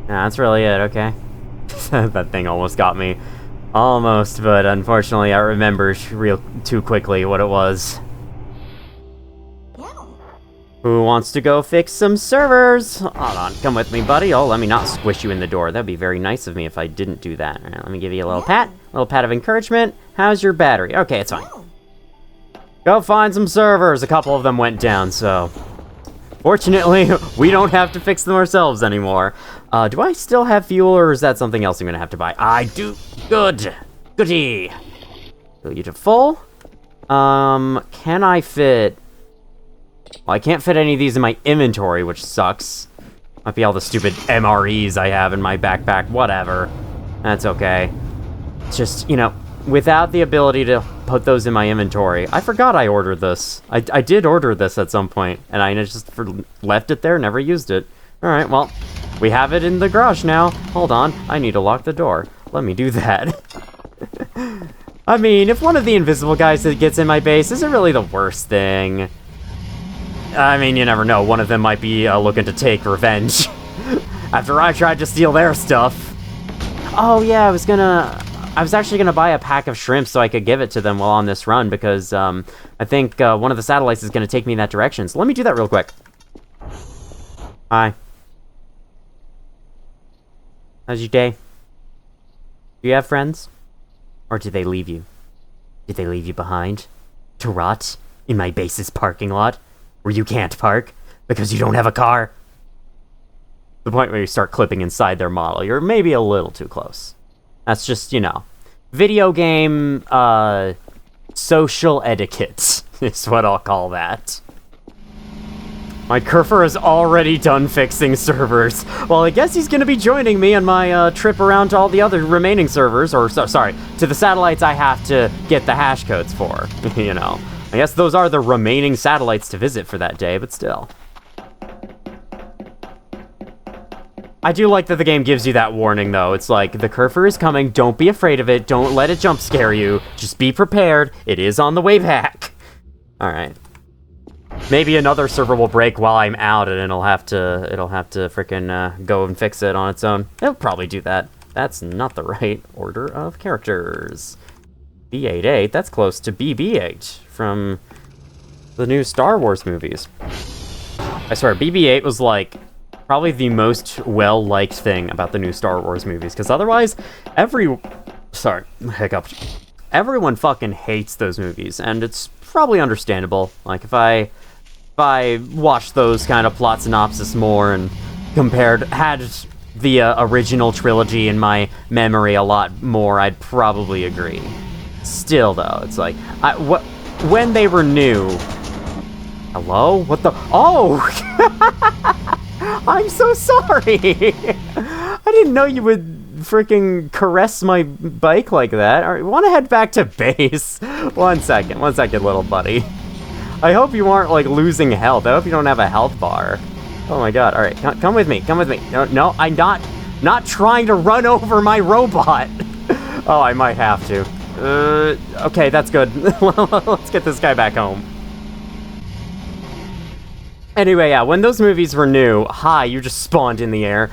Nah, that's really it, okay. That thing almost got me. Almost, but unfortunately I remembered real too quickly what it was. Who wants to go fix some servers? Hold on, come with me, buddy. Oh, let me not squish you in the door. That'd be very nice of me if I didn't do that. All right, let me give you a little pat. A little pat of encouragement. How's your battery? Okay, it's fine. Go find some servers. A couple of them went down, so... Fortunately, we don't have to fix them ourselves anymore. Do I still have fuel, or is that something else I'm gonna have to buy? I do. Good. Goody. Fill you to full. Can I fit... Well, I can't fit any of these in my inventory, which sucks. Might be all the stupid MREs I have in my backpack. Whatever. That's okay. It's just, you know, without the ability to put those in my inventory. I forgot I ordered this. I did order this at some point, and I just left it there, never used it. Alright, well, we have it in the garage now. Hold on, I need to lock the door. Let me do that. I mean, if one of the invisible guys that gets in my base isn't really the worst thing. I mean, you never know. One of them might be looking to take revenge. After I tried to steal their stuff. Oh, yeah, I was actually gonna buy a pack of shrimp so I could give it to them while on this run, because I think one of the satellites is gonna take me in that direction. So let me do that real quick. Hi. How's your day? Do you have friends? Or did they leave you? Did they leave you behind? To rot in my base's parking lot? Where you can't park because you don't have a car? The point where you start clipping inside their model, you're maybe a little too close. That's just, you know, video game, social etiquette is what I'll call that. My Kerfer is already done fixing servers. Well, I guess he's gonna be joining me on my trip around to all the other remaining servers, or sorry, to the satellites I have to get the hash codes for, you know. I guess those are the remaining satellites to visit for that day, but still. I do like that the game gives you that warning, though. It's like, the Kerfer is coming, don't be afraid of it, don't let it jump scare you, just be prepared, it is on the way back. Alright. Maybe another server will break while I'm out, and it'll have to frickin' go and fix it on its own. It'll probably do that. That's not the right order of characters. B88, that's close to BB8 from the new Star Wars movies. I swear, BB8 was like probably the most well-liked thing about the new Star Wars movies, because otherwise, everyone fucking hates those movies, and it's probably understandable. Like, if I watched those kind of plot synopsis more and had the original trilogy in my memory a lot more, I'd probably agree. Still, though, it's like, when they were new... Hello? What the... Oh! I'm so sorry! I didn't know you would freaking caress my bike like that. All right, want to head back to base? One second, little buddy. I hope you aren't, like, losing health. I hope you don't have a health bar. Oh my god, alright, come with me, No, I'm not trying to run over my robot! Oh, I might have to. Okay, that's good. Let's get this guy back home. Anyway, yeah, when those movies were new, hi, you just spawned in the air.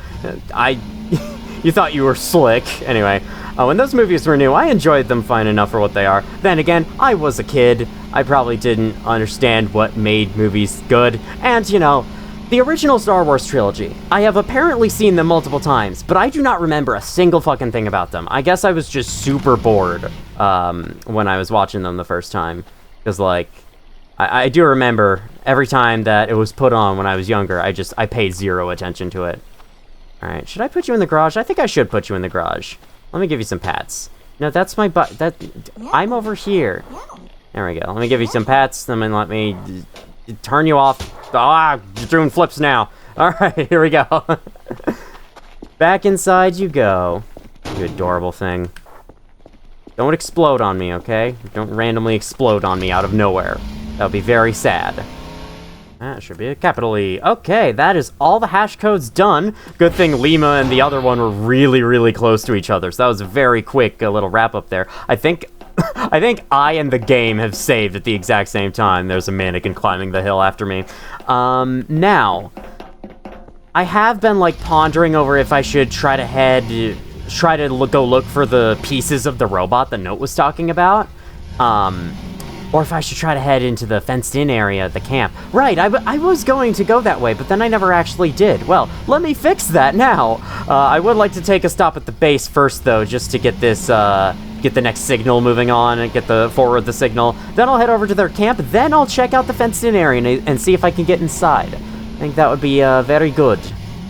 You thought you were slick. Anyway, when those movies were new, I enjoyed them fine enough for what they are. Then again, I was a kid. I probably didn't understand what made movies good. And, you know, the original Star Wars trilogy, I have apparently seen them multiple times, but I do not remember a single fucking thing about them. I guess I was just super bored when I was watching them the first time. Because, like, I do remember every time that it was put on when I was younger, I paid zero attention to it. Alright, should I put you in the garage? I think I should put you in the garage. Let me give you some pats. No, that's my butt. I'm over here. There we go. Let me give you some pets, then let me turn you off. Ah, you're doing flips now. Alright, here we go. Back inside you go. You adorable thing. Don't explode on me, okay? Don't randomly explode on me out of nowhere. That would be very sad. That should be a capital E. Okay, that is all the hash codes done. Good thing Lima and the other one were really, really close to each other, so that was a very quick little wrap-up there. I think I and the game have saved at the exact same time. There's a mannequin climbing the hill after me. Now, I have been, like, pondering over if I should try to go look for the pieces of the robot the note was talking about. Or if I should try to head into the fenced-in area at the camp. Right, I was going to go that way, but then I never actually did. Well, let me fix that now. I would like to take a stop at the base first, though, just to get this, get the next signal moving on and get forward the signal. Then I'll head over to their camp, then I'll check out the fenced-in area and see if I can get inside. I think that would be, very good.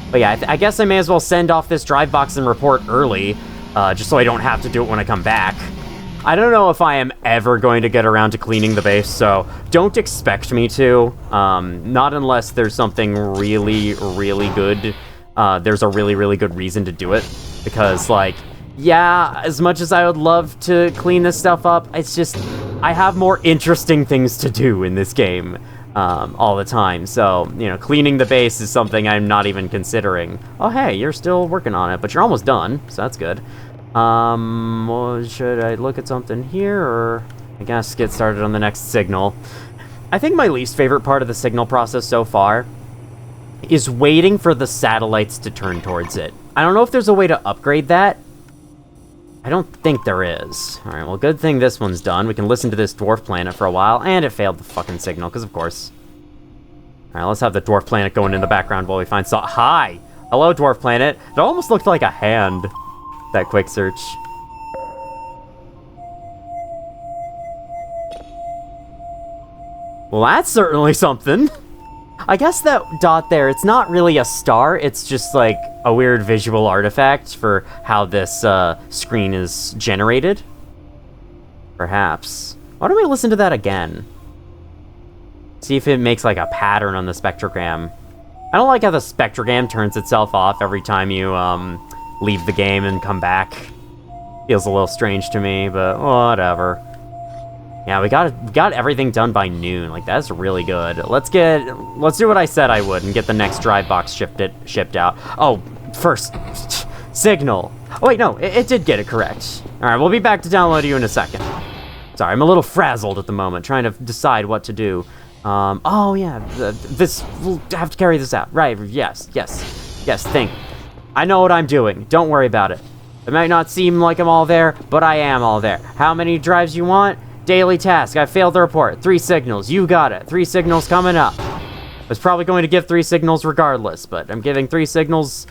But yeah, I guess I may as well send off this drive box and report early, just so I don't have to do it when I come back. I don't know if I am ever going to get around to cleaning the base, so don't expect me to. Not unless there's something really, really good. There's a really, really good reason to do it. Because, like, yeah, as much as I would love to clean this stuff up, it's just, I have more interesting things to do in this game all the time. So, you know, cleaning the base is something I'm not even considering. Oh, hey, you're still working on it, but you're almost done, so that's good. Well, should I look at something here, or I guess get started on the next signal? I think my least favorite part of the signal process so far is waiting for the satellites to turn towards it. I don't know if there's a way to upgrade that. I don't think there is. Alright, well, good thing this one's done. We can listen to this dwarf planet for a while, and it failed the fucking signal, because of course. Alright, let's have the dwarf planet going in the background while we find Hi! Hello, dwarf planet. It almost looked like a hand. That quick search. Well, that's certainly something. I guess that dot there, it's not really a star, it's just like a weird visual artifact for how this screen is generated. Perhaps. Why don't we listen to that again? See if it makes like a pattern on the spectrogram. I don't like how the spectrogram turns itself off every time you leave the game and come back. Feels a little strange to me, but whatever. Yeah, we got everything done by noon. Like, that's really good. Let's do what I said I would and get the next drive box shipped out. Oh, first, signal. Oh wait, no, it did get it correct. All right, we'll be back to download you in a second. Sorry, I'm a little frazzled at the moment, trying to decide what to do. Oh yeah, we'll have to carry this out. Right, yes, think. I know what I'm doing. Don't worry about it. It might not seem like I'm all there, but I am all there. How many drives you want? Daily task. I failed the report. 3 signals. You got it. 3 signals coming up. I was probably going to give 3 signals regardless, but I'm giving 3 signals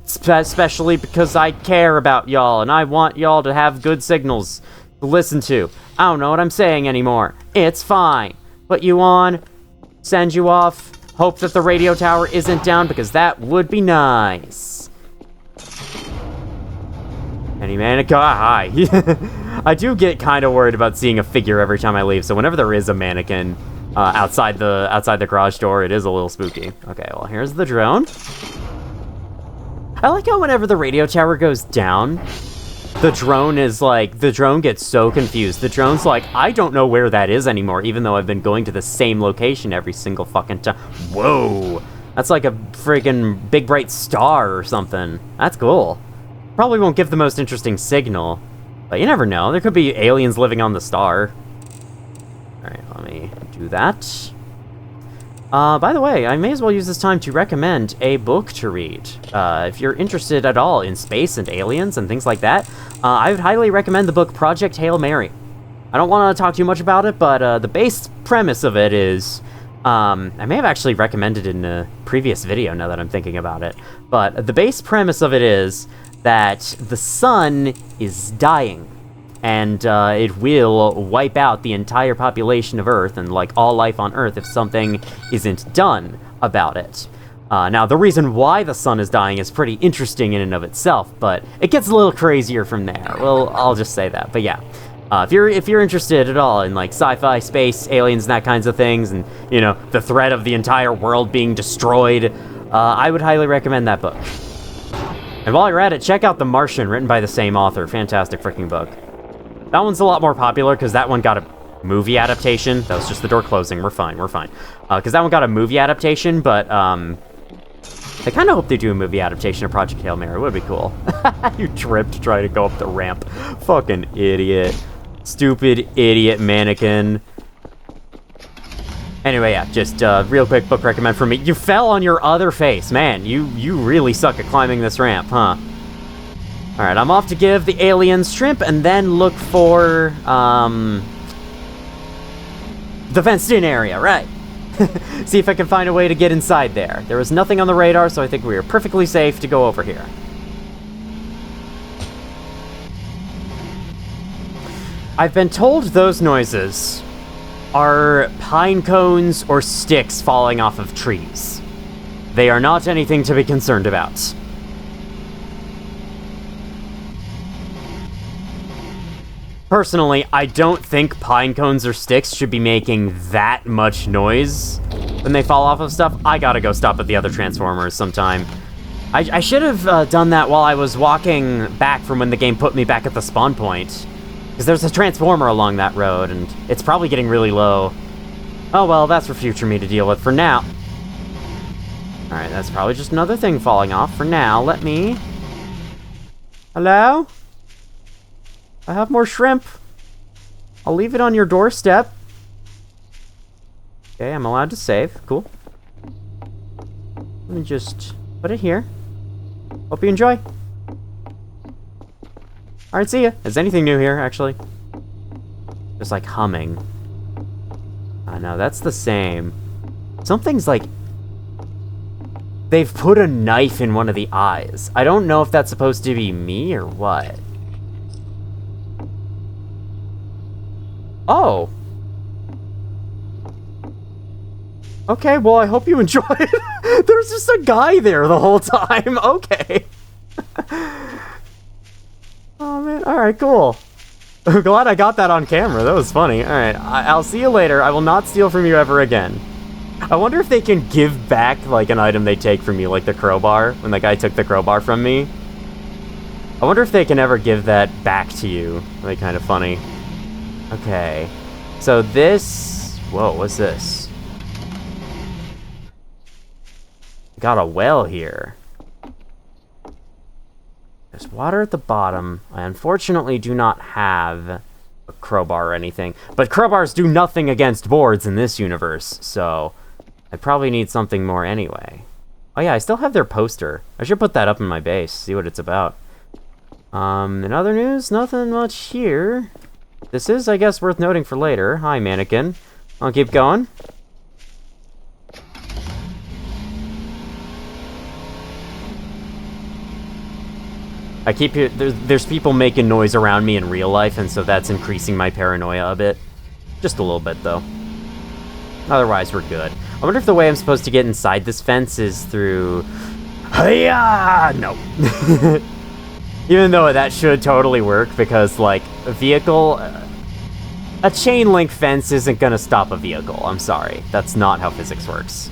especially because I care about y'all, and I want y'all to have good signals to listen to. I don't know what I'm saying anymore. It's fine. Put you on. Send you off. Hope that the radio tower isn't down, because that would be nice. Any mannequin? Hi. I do get kind of worried about seeing a figure every time I leave, so whenever there is a mannequin outside the garage door, it is a little spooky. Okay, well, here's the drone. I like how whenever the radio tower goes down, the drone gets so confused. The drone's like, I don't know where that is anymore, even though I've been going to the same location every single fucking time. Whoa! That's like a friggin' big bright star or something. That's cool. Probably won't give the most interesting signal, but you never know. There could be aliens living on the star. Alright, let me do that. By the way, I may as well use this time to recommend a book to read. If you're interested at all in space and aliens and things like that, I would highly recommend the book Project Hail Mary. I don't want to talk too much about it, but the base premise of it is... I may have actually recommended it in a previous video now that I'm thinking about it, but the base premise of it is that the sun is dying, and it will wipe out the entire population of Earth and, like, all life on Earth if something isn't done about it. Now, the reason why the sun is dying is pretty interesting in and of itself, but it gets a little crazier from there. Well, I'll just say that, but yeah. If you're interested at all in like sci-fi, space, aliens, and that kinds of things, and you know the threat of the entire world being destroyed, I would highly recommend that book. And while you're at it, check out The Martian, written by the same author. Fantastic freaking book. That one's a lot more popular because that one got a movie adaptation. That was just the door closing. We're fine. Because that one got a movie adaptation, but I kind of hope they do a movie adaptation of Project Hail Mary. It would be cool. You tripped trying to go up the ramp. Fucking idiot. Stupid idiot mannequin. Anyway, yeah, just real quick book recommend from me. You fell on your other face. Man, you really suck at climbing this ramp, huh? Alright, I'm off to give the aliens shrimp and then look for, the fenced-in area, right? See if I can find a way to get inside there. There was nothing on the radar, so I think we are perfectly safe to go over here. I've been told those noises are pine cones or sticks falling off of trees. They are not anything to be concerned about. Personally, I don't think pine cones or sticks should be making that much noise when they fall off of stuff. I gotta go stop at the other Transformers sometime. I should have done that while I was walking back from when the game put me back at the spawn point. Because there's a Transformer along that road, and it's probably getting really low. Oh well, that's for future me to deal with. For now... Alright, that's probably just another thing falling off. For now, let me... Hello? I have more shrimp. I'll leave it on your doorstep. Okay, I'm allowed to save. Cool. Let me just put it here. Hope you enjoy. Alright, see ya. Is anything new here, actually? Just like humming. No, that's the same. Something's like... They've put a knife in one of the eyes. I don't know if that's supposed to be me or what. Oh. Okay, well, I hope you enjoyed it. There's just a guy there the whole time. Okay. Oh, man. Alright, cool. I'm glad I got that on camera. That was funny. Alright, I'll see you later. I will not steal from you ever again. I wonder if they can give back, like, an item they take from you, like the crowbar, when the guy took the crowbar from me. I wonder if they can ever give that back to you. Like, kind of funny. Okay. So this... Whoa, what's this? Got a well here. There's water at the bottom. I unfortunately do not have a crowbar or anything. But crowbars do nothing against boards in this universe, so I probably need something more anyway. Oh yeah, I still have their poster. I should put that up in my base, see what it's about. In other news, nothing much here. This is, I guess, worth noting for later. Hi, mannequin. I'll keep going. I keep there's people making noise around me in real life, and so that's increasing my paranoia a bit. Just a little bit, though. Otherwise, we're good. I wonder if the way I'm supposed to get inside this fence is through... Hiya! No. Even though that should totally work, because, like, a vehicle... a chain link fence isn't gonna stop a vehicle. I'm sorry. That's not how physics works.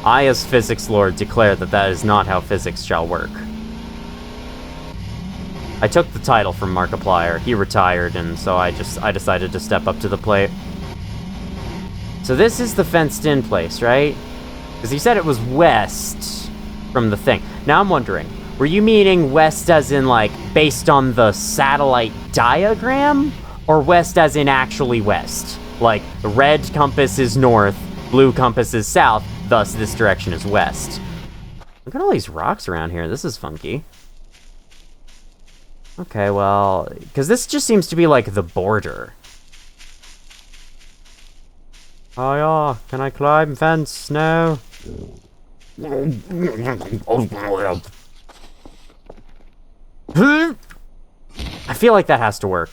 I, as physics lord, declare that that is not how physics shall work. I took the title from Markiplier. He retired, and so I decided to step up to the plate. So this is the fenced-in place, right? Because he said it was west from the thing. Now I'm wondering, were you meaning west as in, like, based on the satellite diagram? Or west as in actually west? Like, the red compass is north, blue compass is south, thus this direction is west. Look at all these rocks around here. This is funky. Okay, well, because this just seems to be like the border. Oh yeah, can I climb fence? No. I feel like that has to work.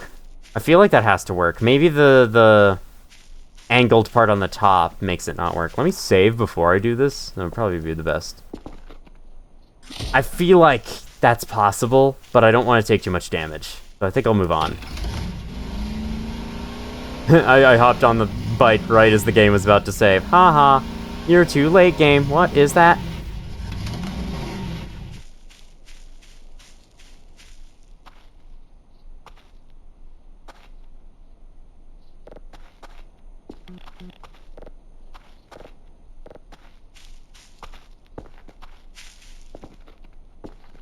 Maybe the angled part on the top makes it not work. Let me save before I do this. That would probably be the best. I feel like that's possible, but I don't want to take too much damage. So I think I'll move on. I hopped on the bike right as the game was about to save. Haha, you're too late, game. What is that?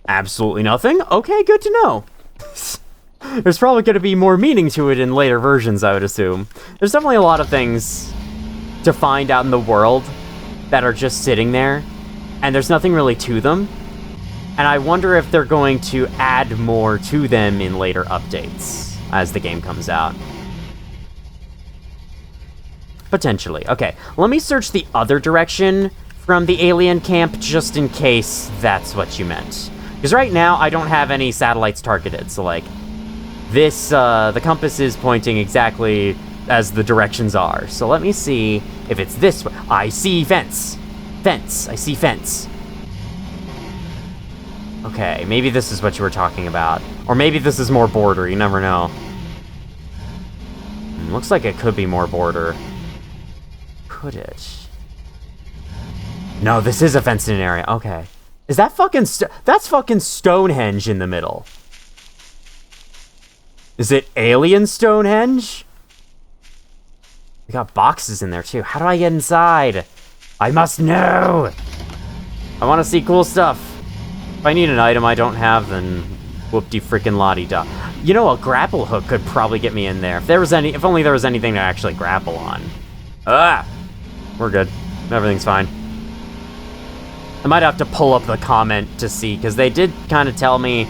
Absolutely nothing? Okay, good to know. There's probably going to be more meaning to it in later versions, I would assume. There's definitely a lot of things to find out in the world that are just sitting there, and there's nothing really to them. And I wonder if they're going to add more to them in later updates as the game comes out. Potentially. Okay, let me search the other direction from the alien camp just in case that's what you meant. Because right now, I don't have any satellites targeted, so like, this, the compass is pointing exactly as the directions are. So let me see if it's this way. I see fence. Fence. I see fence. Okay, maybe this is what you were talking about. Or maybe this is more border, you never know. Looks like it could be more border. Could it? No, this is a fenced-in area. Okay. Is that fucking... that's fucking Stonehenge in the middle. Is it alien Stonehenge? We got boxes in there, too. How do I get inside? I must know! I want to see cool stuff. If I need an item I don't have, then whoop-de-frickin'-lottie-da. You know, a grapple hook could probably get me in there. If only there was anything to actually grapple on. Ah! We're good. Everything's fine. I might have to pull up the comment to see, because they did kind of tell me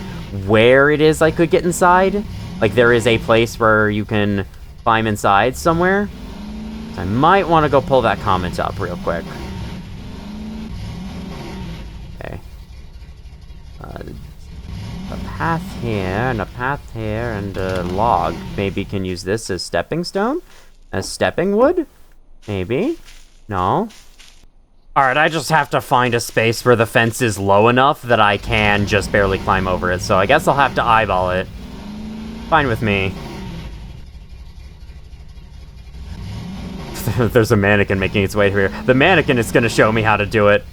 where it is I could get inside. Like, there is a place where you can climb inside somewhere. So I might want to go pull that comment up real quick. Okay. A path here, and a path here, and a log. Maybe can use this as stepping stone? As stepping wood? Maybe? No? Alright, I just have to find a space where the fence is low enough that I can just barely climb over it, so I guess I'll have to eyeball it. Fine with me. There's a mannequin making its way here. The mannequin is gonna show me how to do it.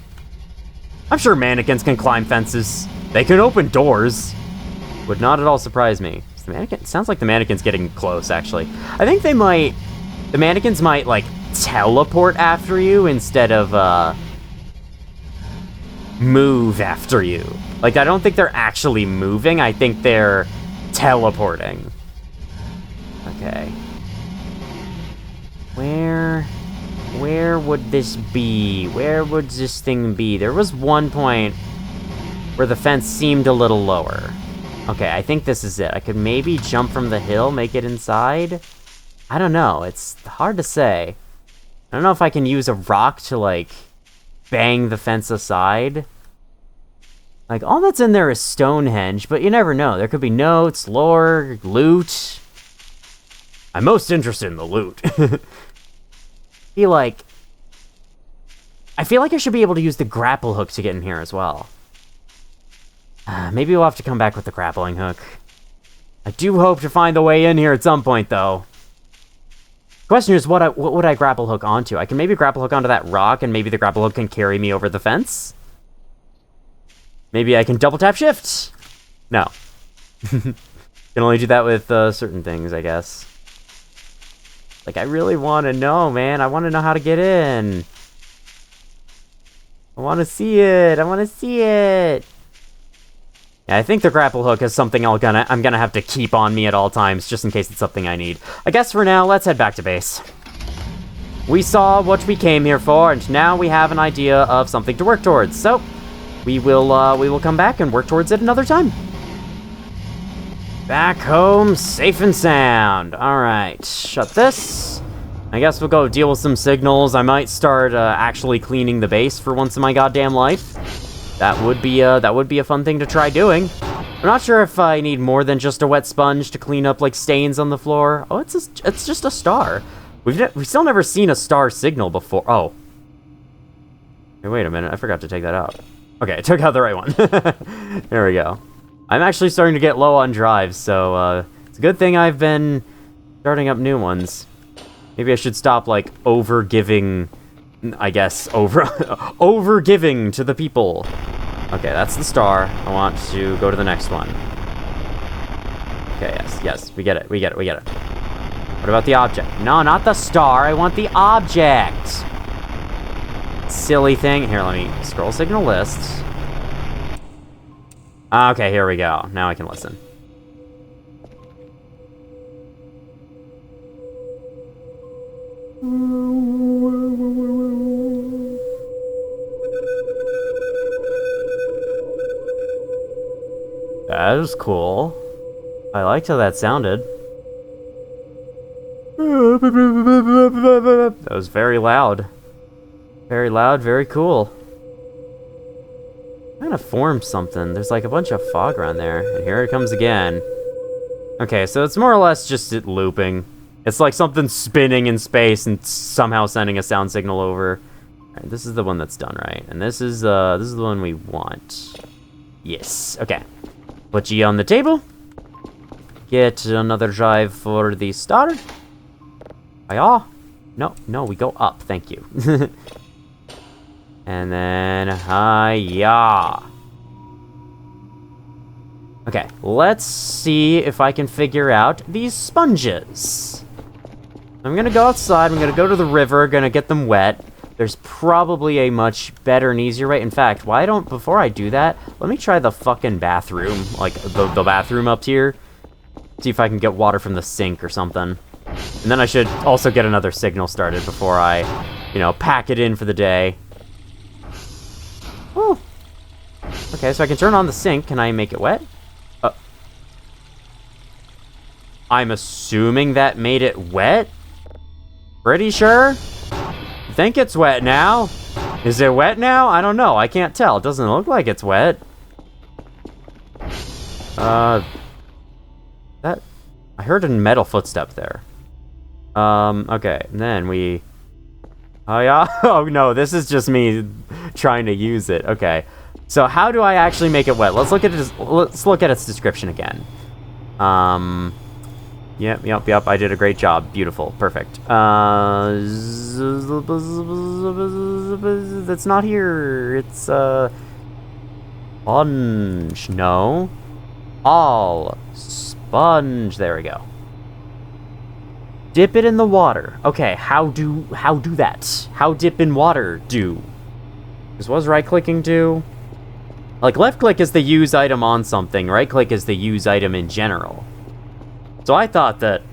I'm sure mannequins can climb fences. They can open doors. Would not at all surprise me. The mannequin, sounds like the mannequin's getting close, actually. I think they might... the mannequins might, like, teleport after you instead of, move after you. Like, I don't think they're actually moving. I think they're teleporting. Okay. Where would this be? Where would this thing be? There was one point where the fence seemed a little lower. Okay, I think this is it. I could maybe jump from the hill, make it inside. I don't know. It's hard to say. I don't know if I can use a rock to, like, bang the fence aside. Like, all that's in there is Stonehenge, but you never know. There could be notes, lore, loot. I'm most interested in the loot. I feel like I should be able to use the grapple hook to get in here as well. Maybe we'll have to come back with the grappling hook. I do hope to find the way in here at some point, though. Question is, what would I grapple hook onto? I can maybe grapple hook onto that rock, and maybe the grapple hook can carry me over the fence? Maybe I can double tap shift? No. Can only do that with certain things, I guess. Like, I really want to know, man. I want to know how to get in. I want to see it. I want to see it. Yeah, I think the grapple hook is something I'm gonna have to keep on me at all times, just in case it's something I need. I guess for now, let's head back to base. We saw what we came here for, and now we have an idea of something to work towards. So, we will come back and work towards it another time. Back home, safe and sound. Alright, shut this. I guess we'll go deal with some signals. I might start actually cleaning the base for once in my goddamn life. That would be a fun thing to try doing. I'm not sure if I need more than just a wet sponge to clean up, like, stains on the floor. Oh, it's just a star. We've still never seen a star signal before. Oh. Hey, wait a minute. I forgot to take that out. Okay, I took out the right one. There we go. I'm actually starting to get low on drives, so it's a good thing I've been starting up new ones. Maybe I should stop, like, over-giving, I guess, over-giving to the people. Okay, that's the star. I want to go to the next one. Okay, yes, we get it. What about the object? No, not the star. I want the object. Silly thing. Here, let me scroll signal lists. Okay, here we go. Now I can listen. That was cool. I liked how that sounded. That was very loud. Very loud, very cool. I'm gonna form something. There's like a bunch of fog around there. And here it comes again. Okay, so it's more or less just it looping. It's like something spinning in space and somehow sending a sound signal over. Alright, this is the one that's done, right? And this is the one we want. Yes, okay. Put G on the table. Get another drive for the star. Hiya. No, we go up, thank you. And then, hiya. Okay, let's see if I can figure out these sponges. I'm gonna go outside, I'm gonna go to the river, gonna get them wet. There's probably a much better and easier way. In fact, before I do that, let me try the fucking bathroom, like the bathroom up here. See if I can get water from the sink or something. And then I should also get another signal started before I, pack it in for the day. Woo. Okay, so I can turn on the sink. Can I make it wet? I'm assuming that made it wet? Pretty sure? I think it's wet now. Is it wet now? I don't know. I can't tell. It doesn't look like it's wet. I heard a metal footstep there. Okay, and then we... Oh, yeah? Oh, no, this is just me trying to use it. Okay. So how do I actually make it wet? Let's look at its description again. Yep, I did a great job. Beautiful. Perfect. That's not here. It's, sponge. No. All. Sponge. There we go. Dip it in the water. Okay, how do that? How dip in water do? Because what does right-clicking do? Like, left-click is the use item on something. Right-click is the use item in general. So I thought that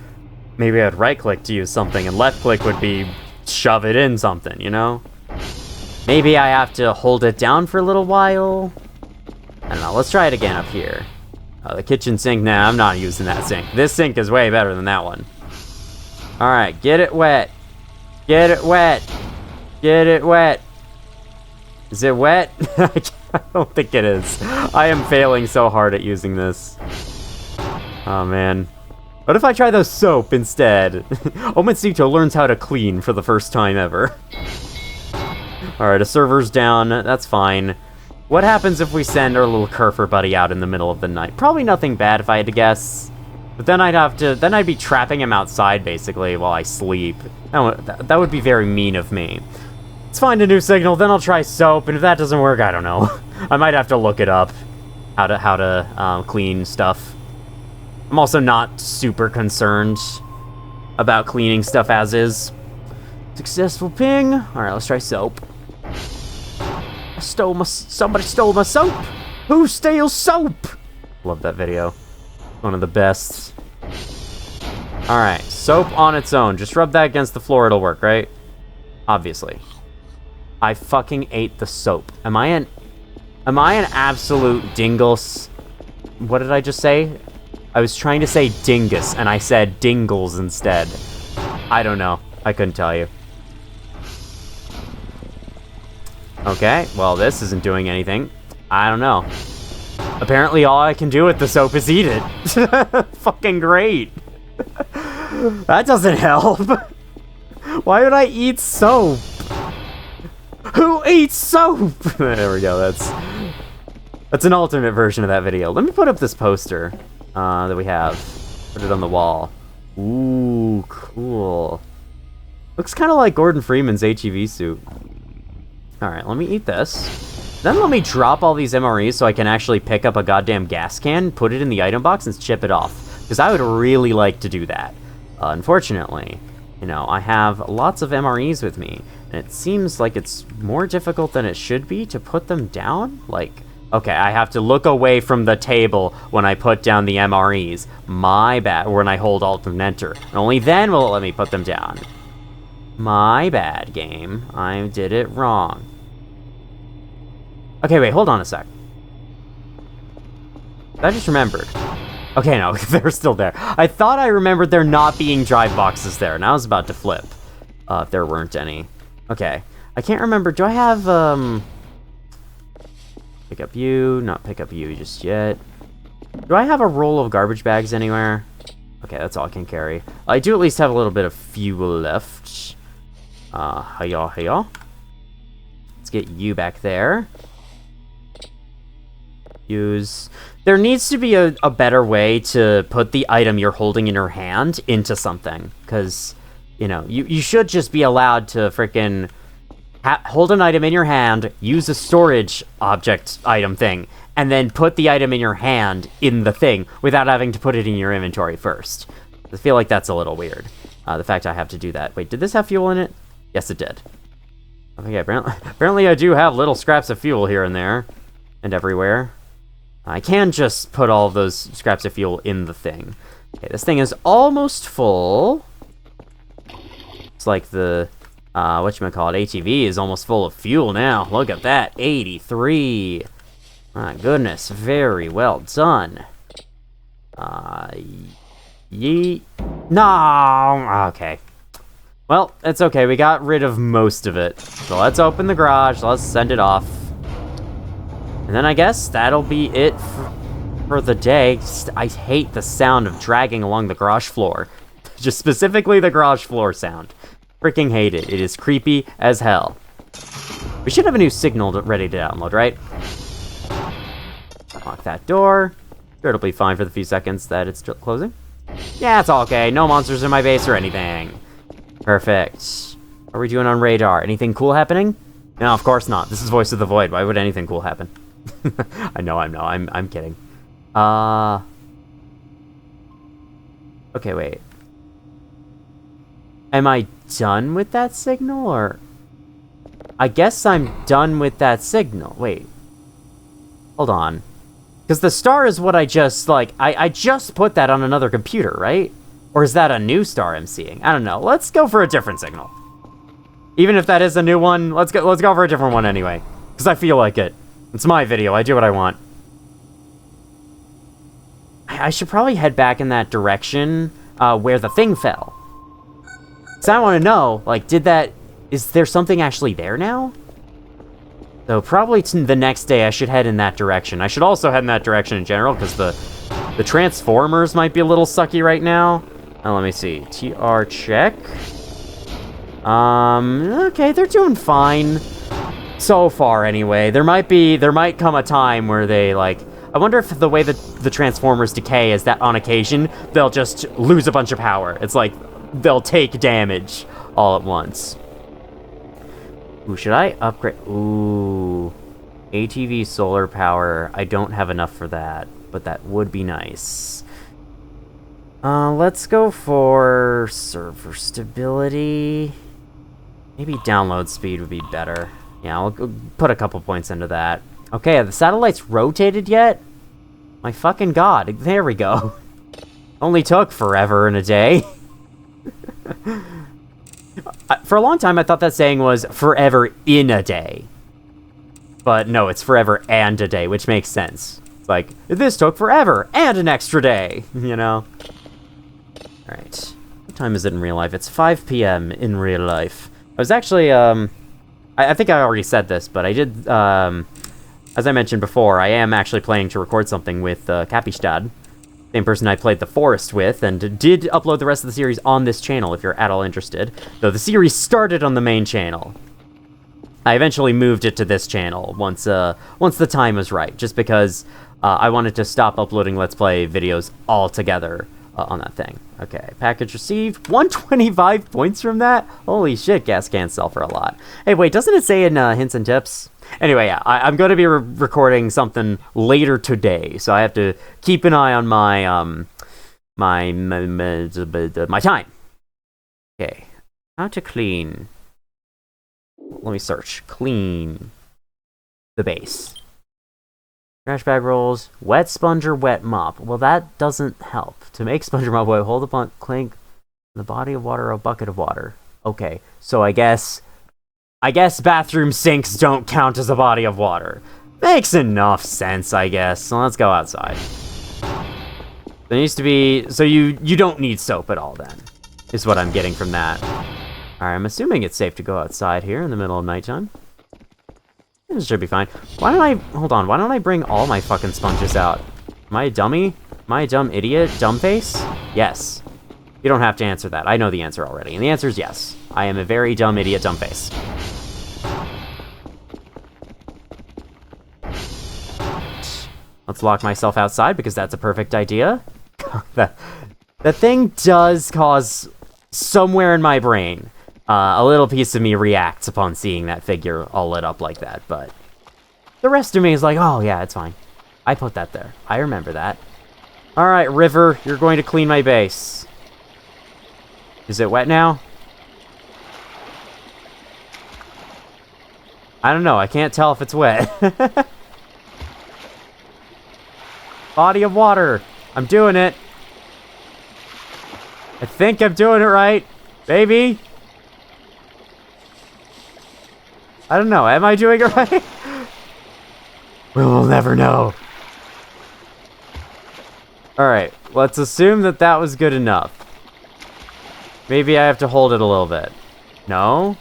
maybe I'd right-click to use something, and left-click would be shove it in something, you know? Maybe I have to hold it down for a little while? I don't know, let's try it again up here. The kitchen sink, nah, I'm not using that sink. This sink is way better than that one. Alright, get it wet. Get it wet. Get it wet. Is it wet? I don't think it is. I am failing so hard at using this. Oh, man. What if I try the soap instead? Omotsuto learns how to clean for the first time ever. Alright, a server's down. That's fine. What happens if we send our little Kerfer buddy out in the middle of the night? Probably nothing bad if I had to guess. But then I'd be trapping him outside, basically, while I sleep. That would be very mean of me. Let's find a new signal, then I'll try soap, and if that doesn't work, I don't know. I might have to look it up, how to clean stuff. I'm also not super concerned about cleaning stuff as is. Successful ping. Alright, let's try soap. Somebody stole my soap! Who steals soap? Love that video. One of the best. Alright, soap on its own. Just rub that against the floor, it'll work, right? Obviously. I fucking ate the soap. Am I an absolute dingus? What did I just say? I was trying to say dingus, and I said dingles instead. I don't know. I couldn't tell you. Okay, well, this isn't doing anything. I don't know. Apparently all I can do with the soap is eat it. Fucking great. That doesn't help. Why would I eat soap? Who eats soap? There we go, That's an alternate version of that video. Let me put up this poster that we have. Put it on the wall. Ooh, cool. Looks kind of like Gordon Freeman's HEV suit. Alright, let me eat this. Then let me drop all these MREs so I can actually pick up a goddamn gas can, put it in the item box, and chip it off. Because I would really like to do that. Unfortunately, you know, I have lots of MREs with me, and it seems like it's more difficult than it should be to put them down. Like, okay, I have to look away from the table when I put down the MREs. My bad, when I hold Alt and Enter. And only then will it let me put them down. My bad, game. I did it wrong. Okay, wait, hold on a sec. I just remembered. Okay, no, they're still there. I thought I remembered there not being drive boxes there, and I was about to flip. If there weren't any. Okay. I can't remember. Do I have, pick up you? Not pick up you just yet. Do I have a roll of garbage bags anywhere? Okay, that's all I can carry. I do at least have a little bit of fuel left. Hiya. Let's get you back there. Use... There needs to be a better way to put the item you're holding in your hand into something. Because, you know, you should just be allowed to frickin' hold an item in your hand, use a storage object item thing, and then put the item in your hand in the thing without having to put it in your inventory first. I feel like that's a little weird. The fact I have to do that. Wait, did this have fuel in it? Yes, it did. Okay, apparently I do have little scraps of fuel here and there. And everywhere. I can just put all of those scraps of fuel in the thing. Okay, this thing is almost full. It's like the, whatchamacallit, ATV is almost full of fuel now. Look at that, 83. My goodness, very well done. Yeet. No, okay. Well, it's okay, we got rid of most of it. So let's open the garage, let's send it off. And then I guess that'll be it for the day. I hate the sound of dragging along the garage floor. Just specifically the garage floor sound. Freaking hate it. It is creepy as hell. We should have a new signal ready to download, right? Lock that door. Sure, it'll be fine for the few seconds that it's closing. Yeah, it's all okay. No monsters in my base or anything. Perfect. What are we doing on radar? Anything cool happening? No, of course not. This is Voice of the Void. Why would anything cool happen? I know. I'm kidding. Okay, wait. Am I done with that signal, or... I guess I'm done with that signal. Wait. Hold on. Because the star is what I just, like... I just put that on another computer, right? Or is that a new star I'm seeing? I don't know. Let's go for a different signal. Even if that is a new one, let's go for a different one anyway. Because I feel like it. It's my video. I do what I want. I should probably head back in that direction where the thing fell. So I want to know, like, is there something actually there now? So probably the next day I should head in that direction. I should also head in that direction in general, because the Transformers might be a little sucky right now. Let me see. TR check. Okay, they're doing fine. So far, anyway. There might come a time where they, like... I wonder if the way that the Transformers decay is that on occasion, they'll just lose a bunch of power. It's like, they'll take damage all at once. Ooh, should I upgrade? Ooh. ATV solar power. I don't have enough for that, but that would be nice. Let's go for server stability. Maybe download speed would be better. Yeah, I'll put a couple points into that. Okay, have the satellites rotated yet? My fucking god, there we go. Only took forever and a day. For a long time, I thought that saying was forever in a day. But no, it's forever and a day, which makes sense. It's like, this took forever and an extra day, you know? Alright. What time is it in real life? It's 5 p.m. in real life. I was actually, I think I already said this, but I did, as I mentioned before, I am actually planning to record something with Capistad, same person I played The Forest with, and did upload the rest of the series on this channel if you're at all interested, though the series started on the main channel. I eventually moved it to this channel once the time was right, just because I wanted to stop uploading Let's Play videos altogether on that thing. Okay, package received. 125 points from that? Holy shit, gas cans sell for a lot. Hey, wait, doesn't it say in hints and tips? Anyway, yeah, I'm going to be recording something later today, so I have to keep an eye on my my time. Okay, how to clean. Let me search. Clean the base. Trash bag rolls, wet sponge or wet mop. Well, that doesn't help. To make sponge or mop wet, hold upon clink the body of water or a bucket of water. Okay, so I guess bathroom sinks don't count as a body of water. Makes enough sense, I guess. So let's go outside. There needs to be... So you don't need soap at all, then, is what I'm getting from that. Alright, I'm assuming it's safe to go outside here in the middle of nighttime. This should be fine. Why don't I... Hold on, why don't I bring all my fucking sponges out? Am I a dummy? Am I a dumb idiot? Dumb face? Yes. You don't have to answer that. I know the answer already. And the answer is yes. I am a very dumb idiot, dumb face. Let's lock myself outside because that's a perfect idea. The thing does cause somewhere in my brain a little piece of me reacts upon seeing that figure all lit up like that, but the rest of me is like, oh yeah, it's fine. I put that there. I remember that. Alright, River, you're going to clean my base. Is it wet now? I don't know, I can't tell if it's wet. Body of water. I'm doing it. I think I'm doing it right. Baby. I don't know. Am I doing it right? We will never know. Alright. Let's assume that that was good enough. Maybe I have to hold it a little bit. No?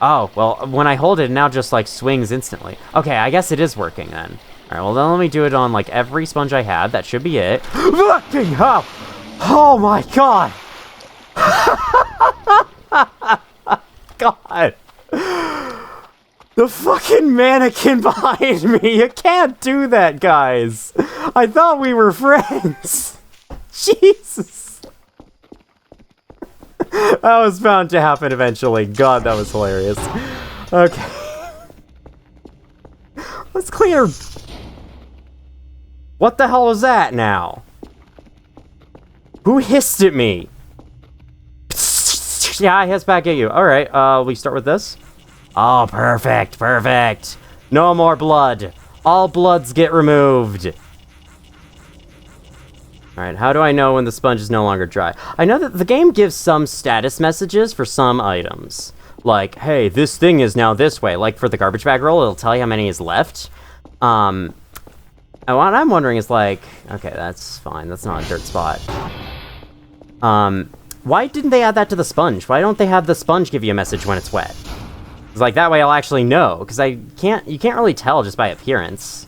Oh, well, when I hold it, it now just, like, swings instantly. Okay, I guess it is working then. Alright, well, then let me do it on, like, every sponge I have. That should be it. Fucking hell! Oh my god! God! The fucking mannequin behind me! You can't do that, guys! I thought we were friends! Jesus! That was bound to happen eventually. God, that was hilarious. Okay. Let's clear... What the hell is that now? Who hissed at me? Yeah, I hiss back at you. Alright, we start with this. Oh, perfect, perfect. No more blood. All bloods get removed. Alright, how do I know when the sponge is no longer dry? I know that the game gives some status messages for some items. Like, hey, this thing is now this way. Like for the garbage bag roll, it'll tell you how many is left. And what I'm wondering is like, okay, that's fine. That's not a dirt spot. Why didn't they add that to the sponge? Why don't they have the sponge give you a message when it's wet? It's like, that way I'll actually know, because you can't really tell just by appearance.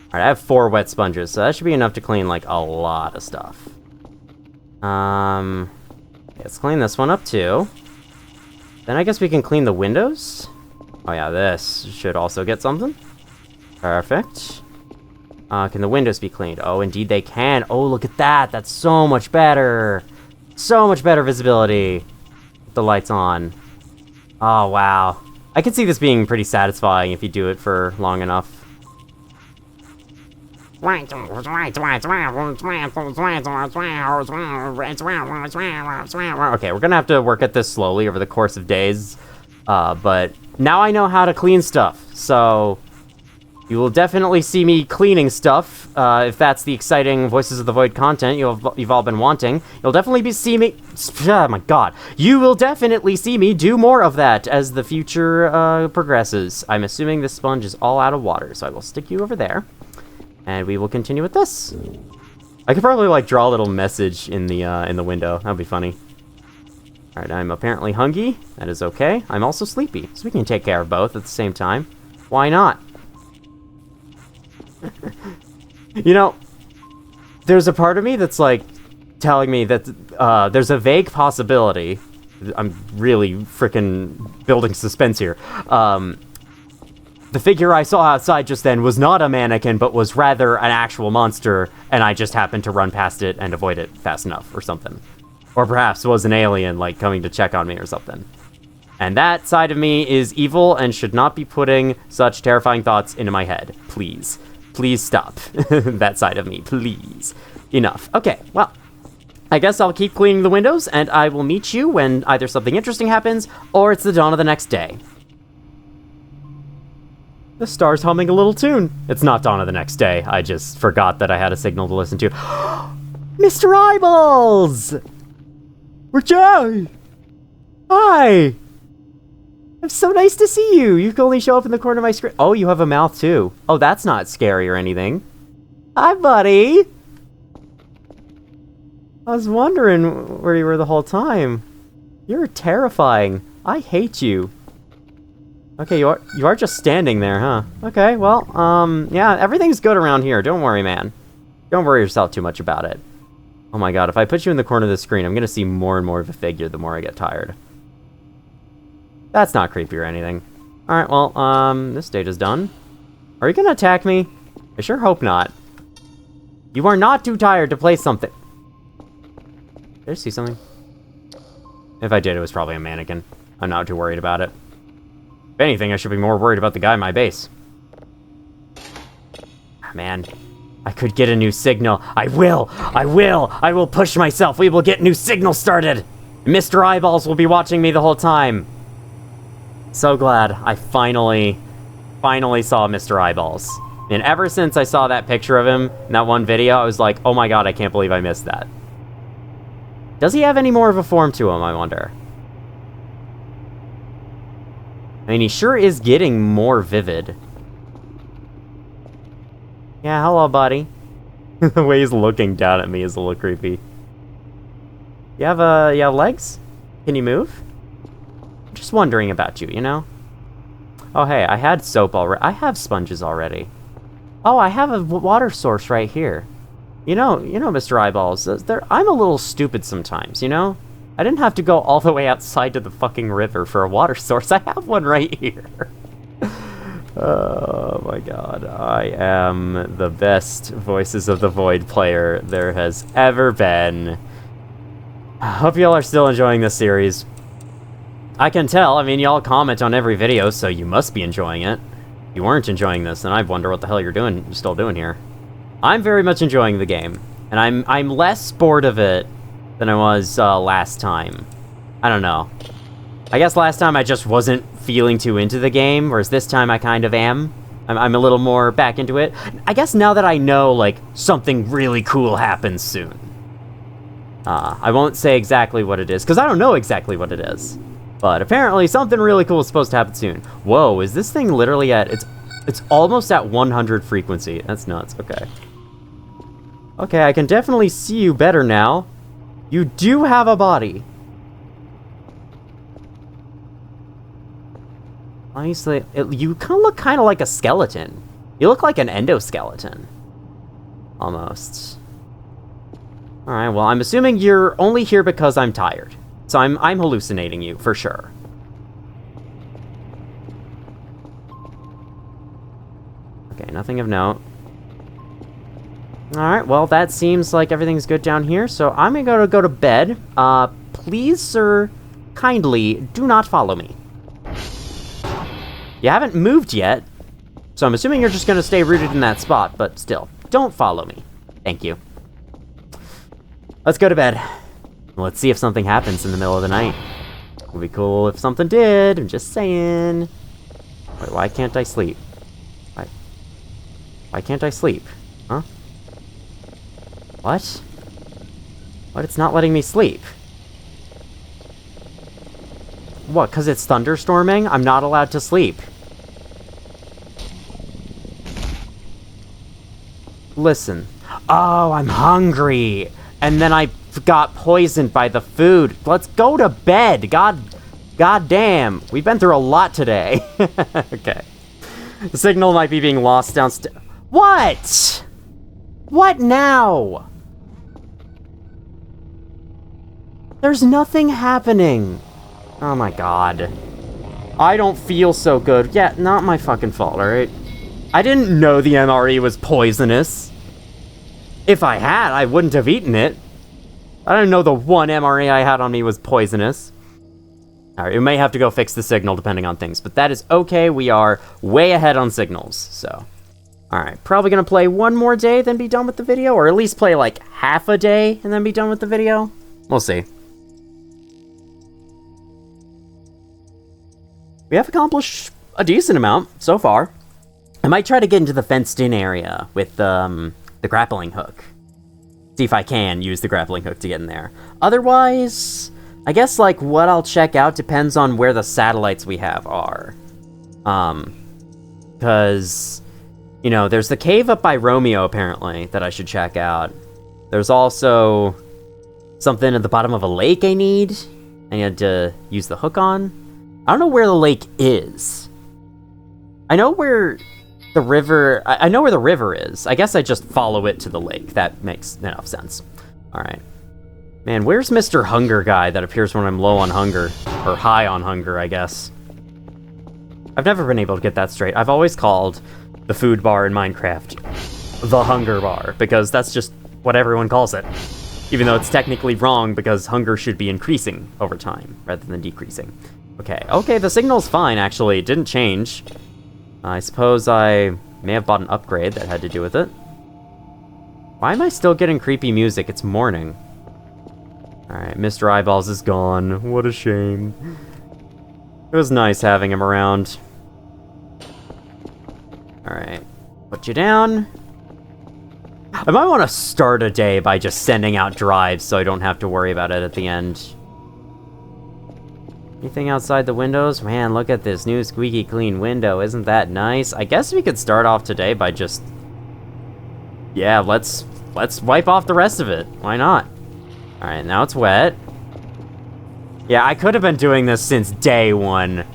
Alright, I have 4 wet sponges, so that should be enough to clean, like, a lot of stuff. Let's clean this one up, too. Then I guess we can clean the windows? Oh yeah, this should also get something. Perfect. Can the windows be cleaned? Oh, indeed they can. Oh, look at that. That's so much better. So much better visibility with the lights on. Oh, wow. I can see this being pretty satisfying if you do it for long enough. Okay, we're gonna have to work at this slowly over the course of days. But now I know how to clean stuff, so... You will definitely see me cleaning stuff, if that's the exciting Voices of the Void content you've all been wanting. You'll definitely see me... Oh my god. You will definitely see me do more of that as the future progresses. I'm assuming this sponge is all out of water, so I will stick you over there. And we will continue with this. I could probably, like, draw a little message in the window. That would be funny. Alright, I'm apparently hungry. That is okay. I'm also sleepy, so we can take care of both at the same time. Why not? You know, there's a part of me that's like telling me that there's a vague possibility I'm really freaking building suspense here. The figure I saw outside just then was not a mannequin, but was rather an actual monster, and I just happened to run past it and avoid it fast enough or something. Or perhaps it was an alien, like, coming to check on me or something. And that side of me is evil and should not be putting such terrifying thoughts into my head. Please. Please stop. That side of me, please. Enough. Okay, well, I guess I'll keep cleaning the windows, and I will meet you when either something interesting happens, or it's the dawn of the next day. The star's humming a little tune. It's not dawn of the next day. I just forgot that I had a signal to listen to. Mr. Eyeballs! Jay! Hi! It's so nice to see you. You can only show up in the corner of my screen. Oh, you have a mouth too. Oh, that's not scary or anything. Hi, buddy! I was wondering where you were the whole time. You're terrifying. I hate you. Okay, you are just standing there, huh? Okay, well, yeah, everything's good around here. Don't worry, man. Don't worry yourself too much about it. Oh my god, if I put you in the corner of the screen, I'm gonna see more and more of a figure the more I get tired. That's not creepy or anything. Alright, well, this stage is done. Are you gonna attack me? I sure hope not. You are not too tired to play something. Did I see something? If I did, it was probably a mannequin. I'm not too worried about it. If anything, I should be more worried about the guy in my base. Man, I could get a new signal. I will push myself. We will get new signal started. Mr. Eyeballs will be watching me the whole time. So glad I finally saw Mr. Eyeballs. And ever since I saw that picture of him in that one video, I was like, oh my god, I can't believe I missed that. Does he have any more of a form to him, I wonder? I mean, he sure is getting more vivid. Yeah, hello, buddy. The way he's looking down at me is a little creepy. You have legs? Can you move? I'm just wondering about you, you know? Oh, hey, I had soap already. I have sponges already. Oh, I have a water source right here. You know, Mr. Eyeballs, I'm a little stupid sometimes, you know? I didn't have to go all the way outside to the fucking river for a water source. I have one right here. Oh my god. I am the best Voices of the Void player there has ever been. I hope y'all are still enjoying this series. I can tell. I mean, y'all comment on every video, so you must be enjoying it. If you weren't enjoying this, then I wonder what the hell you're still doing here. I'm very much enjoying the game, and I'm less bored of it than I was last time. I don't know. I guess last time I just wasn't feeling too into the game, whereas this time I kind of am. I'm a little more back into it. I guess now that I know, like, something really cool happens soon. I won't say exactly what it is, because I don't know exactly what it is. But apparently something really cool is supposed to happen soon. Whoa, is this thing literally at... It's almost at 100 frequency. That's nuts. Okay. Okay, I can definitely see you better now. You do have a body. Honestly, you look kind of like a skeleton. You look like an endoskeleton. Almost. Alright, well, I'm assuming you're only here because I'm tired. So I'm hallucinating you, for sure. Okay, nothing of note. Alright, well, that seems like everything's good down here, so I'm gonna go to bed. Please, sir, kindly, do not follow me. You haven't moved yet, so I'm assuming you're just gonna stay rooted in that spot, but still, don't follow me. Thank you. Let's go to bed. Let's see if something happens in the middle of the night. It would be cool if something did, I'm just saying. Wait, why can't I sleep? Why can't I sleep? Huh? What? What? It's not letting me sleep. What, because it's thunderstorming? I'm not allowed to sleep. Listen. Oh, I'm hungry. And then I got poisoned by the food. Let's go to bed. God damn. We've been through a lot today. Okay. The signal might be being lost downstairs. What? What now? There's nothing happening. Oh my god. I don't feel so good. Yeah, not my fucking fault, alright? I didn't know the MRE was poisonous. If I had, I wouldn't have eaten it. I didn't know the one MRE I had on me was poisonous. Alright, we may have to go fix the signal depending on things, but that is okay. We are way ahead on signals, so. Alright, probably gonna play one more day, then be done with the video, or at least play like half a day and then be done with the video. We'll see. We have accomplished a decent amount so far. I might try to get into the fenced-in area with the grappling hook. See if I can use the grappling hook to get in there. Otherwise, I guess like what I'll check out depends on where the satellites we have are. Because, you know, there's the cave up by Romeo apparently that I should check out. There's also something at the bottom of a lake I need to use the hook on. I don't know where the lake is. I know where the river... I know where the river is. I guess I just follow it to the lake. That makes enough sense. Alright. Man, where's Mr. Hunger Guy that appears when I'm low on hunger? Or high on hunger, I guess. I've never been able to get that straight. I've always called the food bar in Minecraft the hunger bar, because that's just what everyone calls it. Even though it's technically wrong, because hunger should be increasing over time, rather than decreasing. Okay, the signal's fine, actually. It didn't change. I suppose I may have bought an upgrade that had to do with it. Why am I still getting creepy music? It's morning. Alright, Mr. Eyeballs is gone. What a shame. It was nice having him around. Alright, put you down. I might want to start a day by just sending out drives so I don't have to worry about it at the end. Anything outside the windows? Man, look at this new squeaky clean window. Isn't that nice? I guess we could start off today by just... Yeah, let's wipe off the rest of it. Why not? Alright, now it's wet. Yeah, I could have been doing this since day one.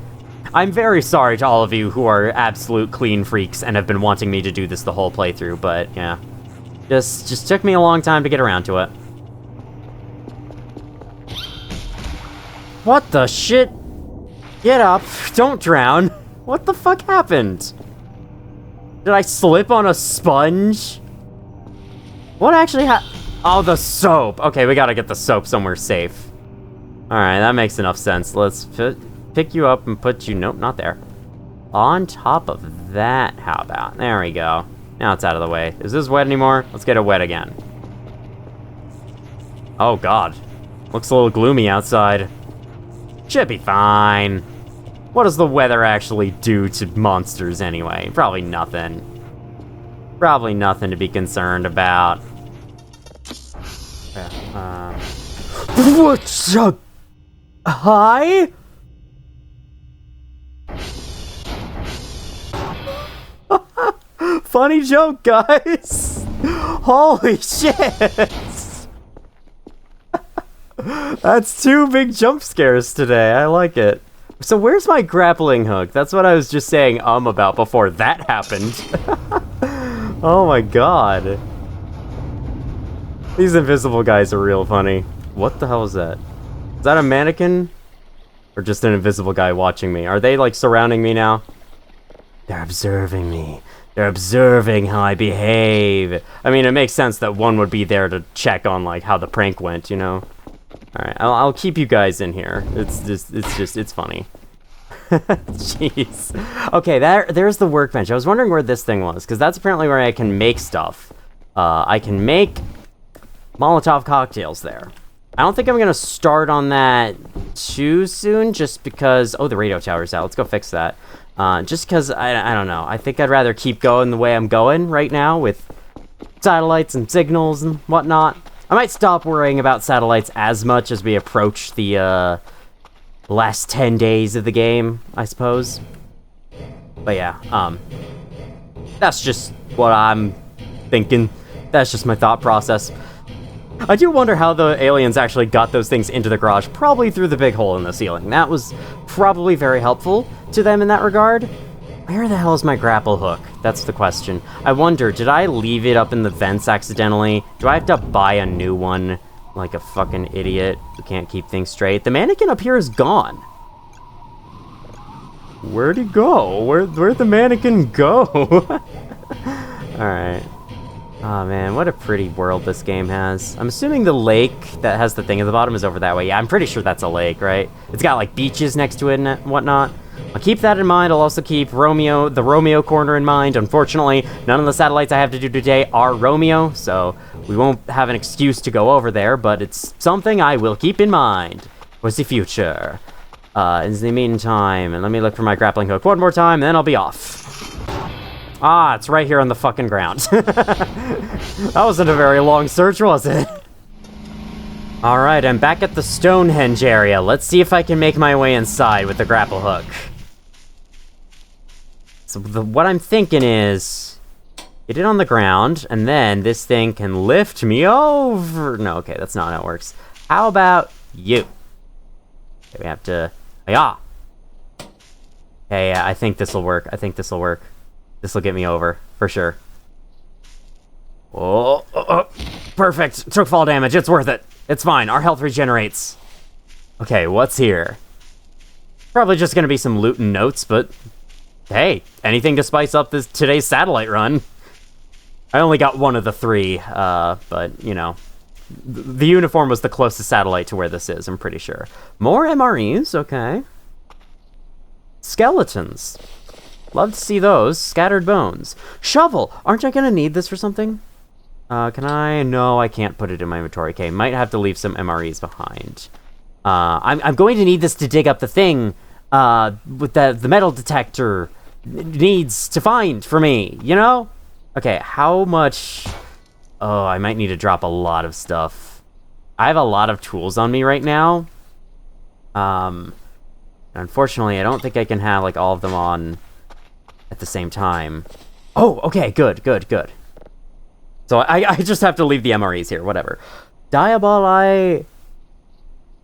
I'm very sorry to all of you who are absolute clean freaks and have been wanting me to do this the whole playthrough, but yeah. Just took me a long time to get around to it. What the shit? Get up. Don't drown. What the fuck happened? Did I slip on a sponge? What actually happened? Oh, the soap. Okay, we gotta get the soap somewhere safe. Alright, that makes enough sense. Let's pick you up and put you... Nope, not there. On top of that, how about? There we go. Now it's out of the way. Is this wet anymore? Let's get it wet again. Oh, God. Looks a little gloomy outside. Should be fine. What does the weather actually do to monsters anyway? Probably nothing. Probably nothing to be concerned about. What's up? Hi? Funny joke, guys. Holy shit. That's 2 big jump scares today. I like it. So where's my grappling hook? That's what I was just saying about before that happened. Oh my god. These invisible guys are real funny. What the hell is that? Is that a mannequin? Or just an invisible guy watching me? Are they like surrounding me now? They're observing me. They're observing how I behave. I mean, it makes sense that one would be there to check on like how the prank went, you know? Alright, I'll keep you guys in here. It's funny. Jeez. Okay, there's the workbench. I was wondering where this thing was, because that's apparently where I can make stuff. I can make Molotov cocktails there. I don't think I'm gonna start on that too soon, just because... Oh, the radio tower's out. Let's go fix that. Just because, I don't know. I think I'd rather keep going the way I'm going right now with satellites and signals and whatnot. I might stop worrying about satellites as much as we approach the last 10 days of the game, I suppose. But yeah, that's just what I'm thinking. That's just my thought process. I do wonder how the aliens actually got those things into the garage, probably through the big hole in the ceiling. That was probably very helpful to them in that regard. Where the hell is my grapple hook? That's the question. I wonder, did I leave it up in the vents accidentally? Do I have to buy a new one? Like a fucking idiot who can't keep things straight. The mannequin up here is gone. Where'd he go? Where'd the mannequin go? Alright. Oh man, what a pretty world this game has. I'm assuming the lake that has the thing at the bottom is over that way. Yeah, I'm pretty sure that's a lake, right? It's got like beaches next to it and whatnot. I'll keep that in mind. I'll also keep the Romeo corner in mind. Unfortunately, none of the satellites I have to do today are Romeo, so we won't have an excuse to go over there, but it's something I will keep in mind for the future. In the meantime, and let me look for my grappling hook one more time, then I'll be off. Ah, it's right here on the fucking ground. That wasn't a very long search, was it? Alright, I'm back at the Stonehenge area. Let's see if I can make my way inside with the grapple hook. So what I'm thinking is, get it on the ground, and then this thing can lift me over. No, okay, that's not how it works. How about you? Okay, we have to, yeah. Okay, yeah, I think this will work. This will get me over, for sure. Oh, perfect. Took fall damage. It's worth it. It's fine. Our health regenerates. Okay, what's here? Probably just gonna be some loot and notes, but hey, anything to spice up today's satellite run. I only got one of the 3, but, you know, the uniform was the closest satellite to where this is, I'm pretty sure. More MREs, okay. Skeletons. Love to see those. Scattered bones. Shovel! Aren't I gonna need this for something? Can I? No, I can't put it in my inventory. Okay, might have to leave some MREs behind. I'm going to need this to dig up the thing, with the metal detector needs to find for me, you know? Okay, how much? Oh, I might need to drop a lot of stuff. I have a lot of tools on me right now. Unfortunately, I don't think I can have, like, all of them on at the same time. Oh, okay, good. So I just have to leave the MREs here, whatever. Diaboli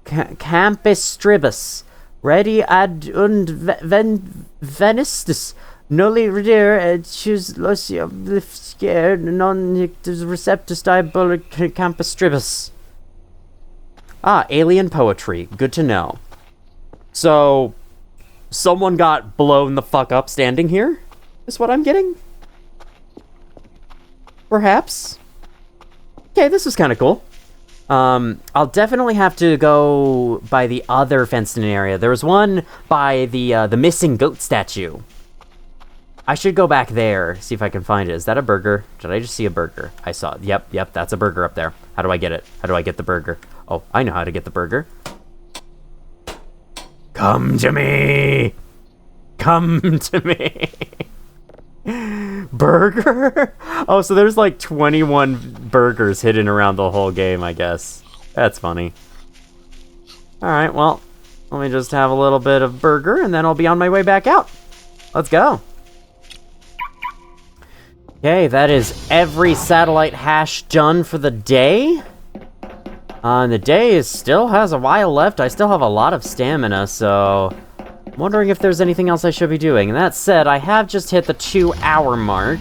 Campistribus. Ready ad und venistus. Nulli redir et choose losia scare non receptus diabolic Campistribus. Ah, alien poetry. Good to know. So, someone got blown the fuck up standing here? Is what I'm getting? Perhaps? Okay, this is kind of cool. I'll definitely have to go by the other fenced-in area. There was one by the missing goat statue. I should go back there, see if I can find it. Is that a burger? Did I just see a burger? I saw it. Yep, that's a burger up there. How do I get it? How do I get the burger? Oh, I know how to get the burger. Come to me! Come to me! Burger? Oh, so there's like 21 burgers hidden around the whole game, I guess. That's funny. Alright, well, let me just have a little bit of burger, and then I'll be on my way back out. Let's go. Okay, that is every satellite hash done for the day. And the day still has a while left. I still have a lot of stamina, so I'm wondering if there's anything else I should be doing. And that said, I have just hit the 2-hour mark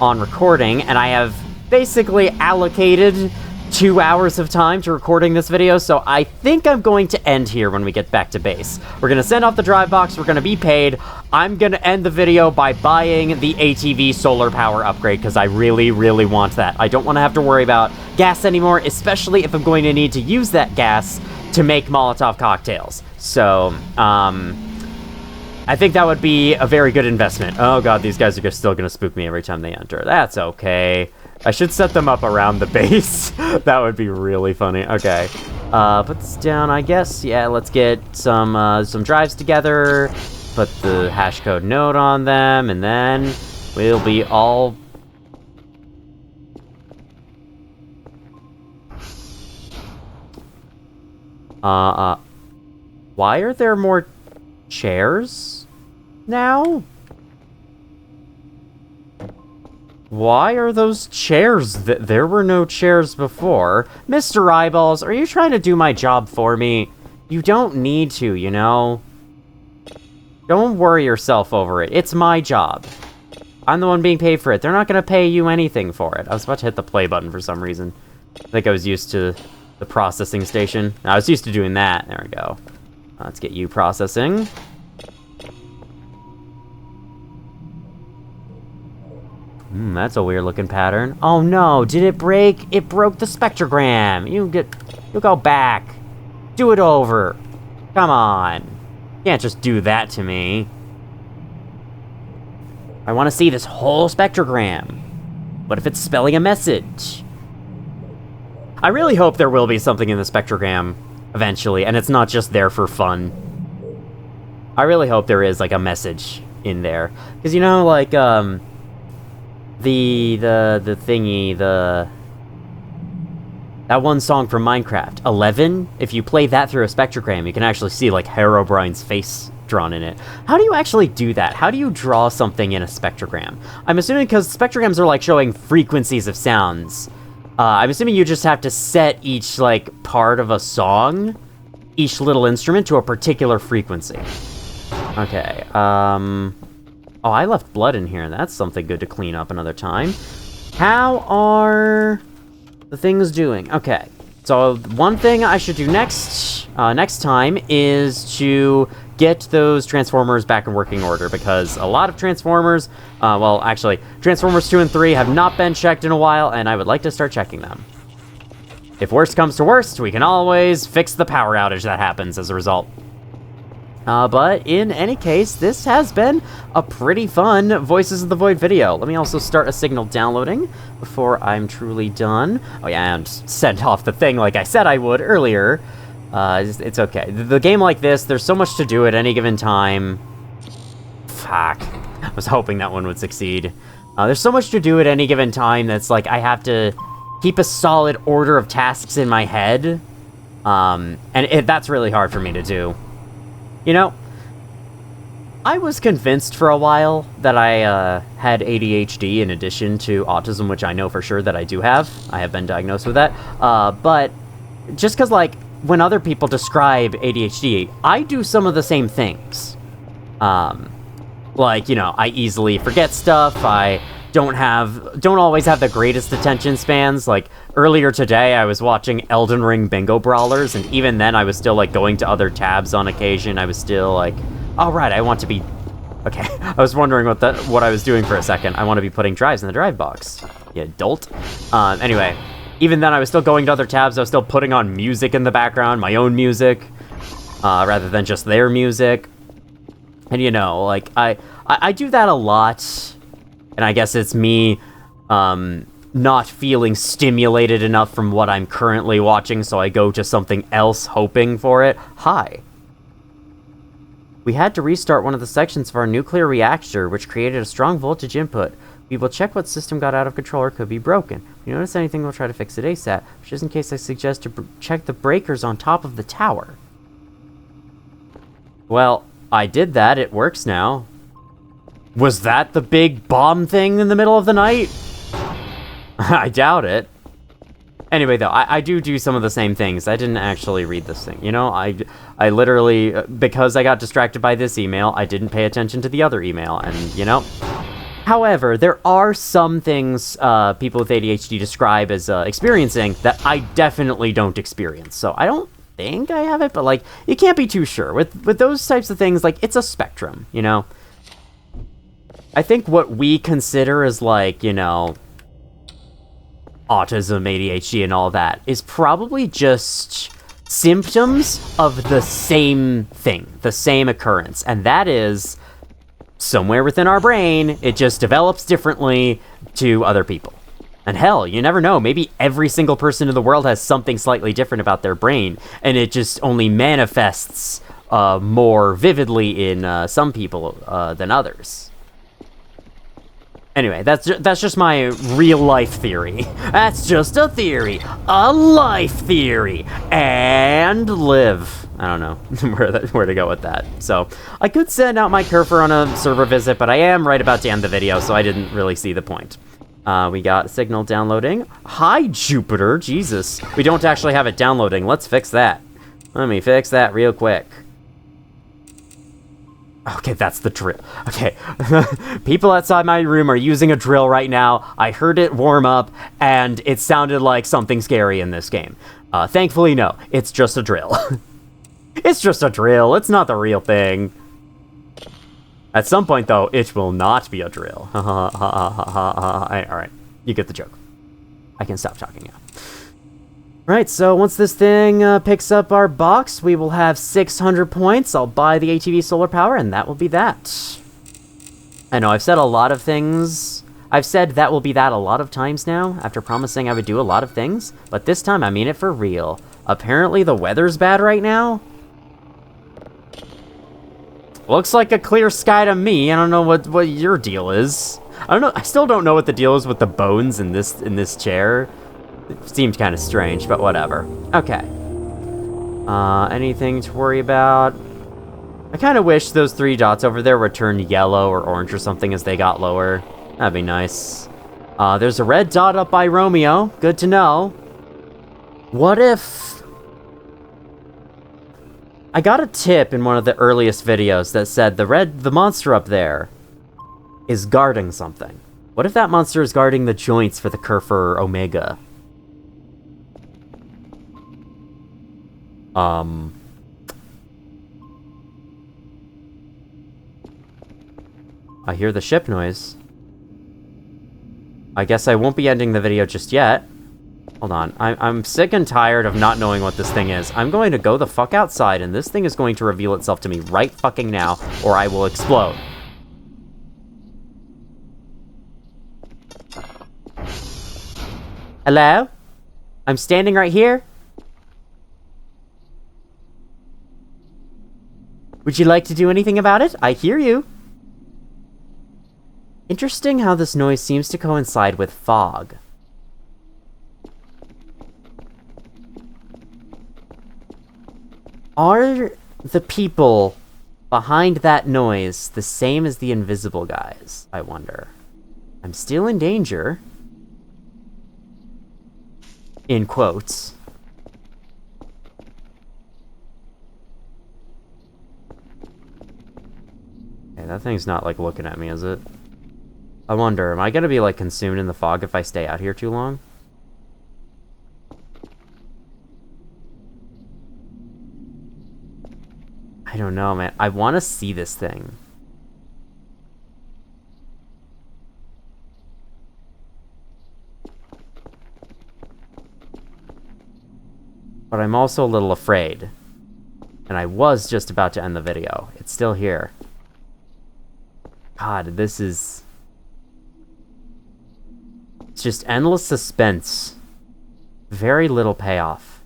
on recording, and I have basically allocated 2 hours of time to recording this video, so I think I'm going to end here when we get back to base. We're gonna send off the drive box, we're gonna be paid. I'm gonna end the video by buying the ATV solar power upgrade, because I really, really want that. I don't want to have to worry about gas anymore, especially if I'm going to need to use that gas to make Molotov cocktails. So, I think that would be a very good investment. Oh god, these guys are still gonna spook me every time they enter. That's okay. I should set them up around the base. That would be really funny. Okay. Put this down, I guess. Yeah, let's get some drives together. Put the hash code node on them, and then we'll be all... Why are there more chairs now? Why are those chairs? There were no chairs before. Mr. Eyeballs, are you trying to do my job for me? You don't need to, you know? Don't worry yourself over it. It's my job. I'm the one being paid for it. They're not gonna pay you anything for it. I was about to hit the play button for some reason. I think I was used to the processing station. I was used to doing that. There we go. Let's get you processing. That's a weird looking pattern. Oh no, did it break? It broke the spectrogram. You go back. Do it over. Come on. You can't just do that to me. I want to see this whole spectrogram. What if it's spelling a message? I really hope there will be something in the spectrogram eventually, and it's not just there for fun. I really hope there is, like, a message in there. Because, you know, like, the thingy, that one song from Minecraft, 11, if you play that through a spectrogram, you can actually see, like, Herobrine's face drawn in it. How do you actually do that? How do you draw something in a spectrogram? I'm assuming because spectrograms are, like, showing frequencies of sounds. I'm assuming you just have to set each, like, part of a song, each little instrument, to a particular frequency. Okay, oh, I left blood in here. That's something good to clean up another time. How are the things doing? Okay, so one thing I should do next time is to get those Transformers back in working order, because a lot of Transformers, well, actually, Transformers 2 and 3 have not been checked in a while, and I would like to start checking them. If worst comes to worst, we can always fix the power outage that happens as a result. But in any case, this has been a pretty fun Voices of the Void video. Let me also start a signal downloading before I'm truly done. Oh yeah, and send off the thing like I said I would earlier. It's okay. The game like this, there's so much to do at any given time. Fuck. I was hoping that one would succeed. There's so much to do at any given time that's like I have to keep a solid order of tasks in my head. And that's really hard for me to do. You know, I was convinced for a while that I had ADHD in addition to autism, which I know for sure that I do have. I have been diagnosed with that. But just because, like, when other people describe ADHD, I do some of the same things. Like, you know, I easily forget stuff. I don't always have the greatest attention spans. Like, earlier today, I was watching Elden Ring Bingo Brawlers, and even then, I was still, like, going to other tabs on occasion. I was still, like, oh, right, I want to be... Okay, I was wondering what I was doing for a second. I want to be putting drives in the drive box. You dolt. Anyway, even then, I was still going to other tabs. I was still putting on music in the background, my own music, rather than just their music. And, you know, like, I do that a lot. And I guess it's me not feeling stimulated enough from what I'm currently watching, so I go to something else hoping for it. Hi. We had to restart one of the sections of our nuclear reactor, which created a strong voltage input. We will check what system got out of control or could be broken. If you notice anything, we'll try to fix it ASAP. Just in case, I suggest to check the breakers on top of the tower. Well, I did that. It works now. Was that the big bomb thing in the middle of the night? I doubt it. Anyway, though, I do some of the same things. I didn't actually read this thing. You know, I literally, because I got distracted by this email, I didn't pay attention to the other email, and, you know. However, there are some things people with ADHD describe as experiencing that I definitely don't experience. So I don't think I have it, but, like, you can't be too sure. With those types of things, like, it's a spectrum, you know? I think what we consider as, like, you know, autism, ADHD, and all that is probably just symptoms of the same thing, the same occurrence. And that is, somewhere within our brain, it just develops differently to other people. And hell, you never know, maybe every single person in the world has something slightly different about their brain, and it just only manifests more vividly in some people than others. Anyway, that's just my real-life theory. That's just a theory. A life theory. And live. I don't know where to go with that. So, I could send out my Kerfer on a server visit, but I am right about to end the video, so I didn't really see the point. We got signal downloading. Hi, Jupiter. Jesus. We don't actually have it downloading. Let's fix that. Let me fix that real quick. Okay, that's the drill. Okay, people outside my room are using a drill right now. I heard it warm up, and it sounded like something scary in this game. Thankfully, no. It's just a drill. It's just a drill. It's not the real thing. At some point, though, it will not be a drill. Alright, you get the joke. I can stop talking now. Right, so once this thing picks up our box, we will have 600 points. I'll buy the ATV solar power, and that will be that. I know, I've said a lot of things. I've said that will be that a lot of times now, after promising I would do a lot of things. But this time, I mean it for real. Apparently, the weather's bad right now. Looks like a clear sky to me. I don't know what your deal is. I don't know. I still don't know what the deal is with the bones in this chair. It seemed kind of strange, but whatever. Okay. Anything to worry about? I kind of wish those 3 dots over there would turn yellow or orange or something as they got lower. That'd be nice. There's a red dot up by Romeo. Good to know. What if... I got a tip in one of the earliest videos that said the monster up there is guarding something. What if that monster is guarding the joints for the Kerfur Omega? I hear the ship noise. I guess I won't be ending the video just yet. Hold on. I'm sick and tired of not knowing what this thing is. I'm going to go the fuck outside, and this thing is going to reveal itself to me right fucking now, or I will explode. Hello? I'm standing right here. Would you like to do anything about it? I hear you. Interesting how this noise seems to coincide with fog. Are the people behind that noise the same as the invisible guys, I wonder? I'm still in danger. In quotes. Okay, that thing's not, like, looking at me, is it? I wonder, am I gonna be, like, consumed in the fog if I stay out here too long? I don't know, man. I want to see this thing. But I'm also a little afraid. And I was just about to end the video. It's still here. God, this is... It's just endless suspense. Very little payoff.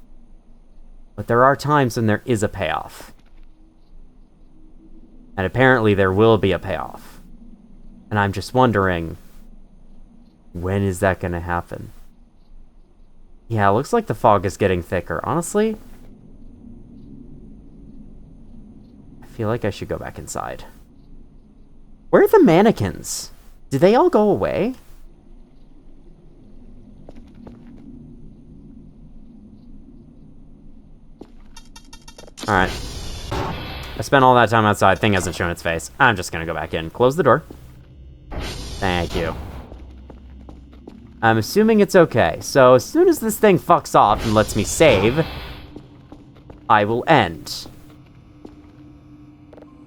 But there are times when there is a payoff. And apparently there will be a payoff. And I'm just wondering, when is that gonna happen? Yeah, it looks like the fog is getting thicker. Honestly, I feel like I should go back inside. Where are the mannequins? Did they all go away? Alright. I spent all that time outside. Thing hasn't shown its face. I'm just gonna go back in. Close the door. Thank you. I'm assuming it's okay. So as soon as this thing fucks off and lets me save, I will end.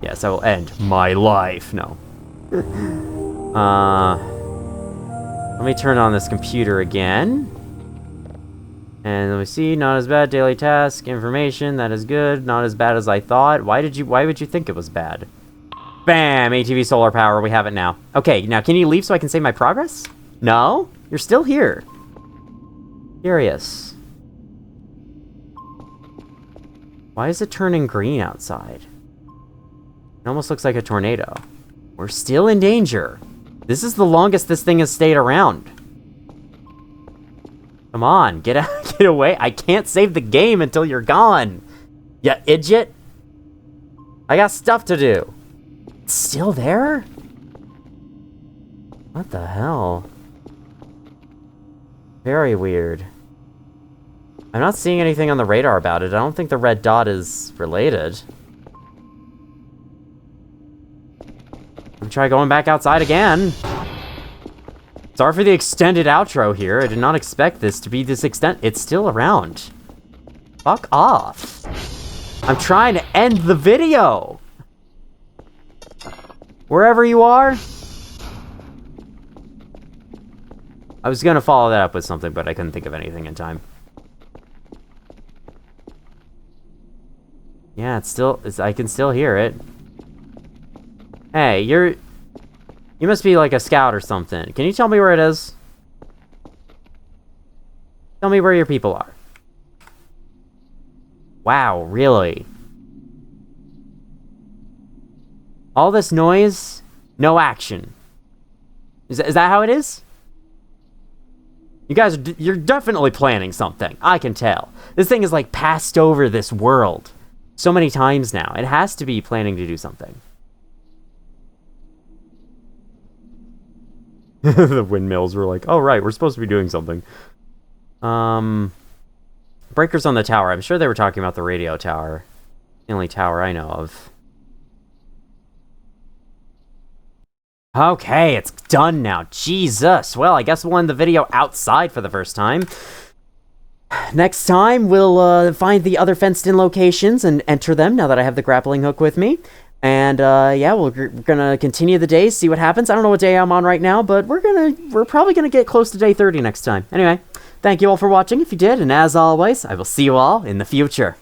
Yes, I will end my life. No. Let me turn on this computer again. And let me see, not as bad, daily task, information, that is good, not as bad as I thought. Why would you think it was bad? Bam, ATV solar power, we have it now. Okay, now can you leave so I can save my progress? No? You're still here. Curious. Why is it turning green outside? It almost looks like a tornado. We're still in danger. This is the longest this thing has stayed around. Come on, get out, get away. I can't save the game until you're gone. You idiot. I got stuff to do. It's still there? What the hell? Very weird. I'm not seeing anything on the radar about it. I don't think the red dot is related. I'll try going back outside again. Sorry for the extended outro here. I did not expect this to be this extent. It's still around. Fuck off. I'm trying to end the video. Wherever you are. I was gonna follow that up with something, but I couldn't think of anything in time. Yeah, I can still hear it. Hey, you must be like a scout or something. Can you tell me where it is? Tell me where your people are. Wow, really? All this noise, no action. Is that how it is? You're definitely planning something. I can tell. This thing is like passed over this world so many times now. It has to be planning to do something. The windmills were like, oh right, we're supposed to be doing something. Breakers on the tower. I'm sure they were talking about the radio tower. The only tower I know of. Okay, it's done now. Jesus. Well, I guess we'll end the video outside for the first time. Next time, we'll find the other fenced-in locations and enter them now that I have the grappling hook with me. And, yeah, we're gonna continue the days, see what happens. I don't know what day I'm on right now, but we're probably gonna get close to day 30 next time. Anyway, thank you all for watching if you did, and as always, I will see you all in the future.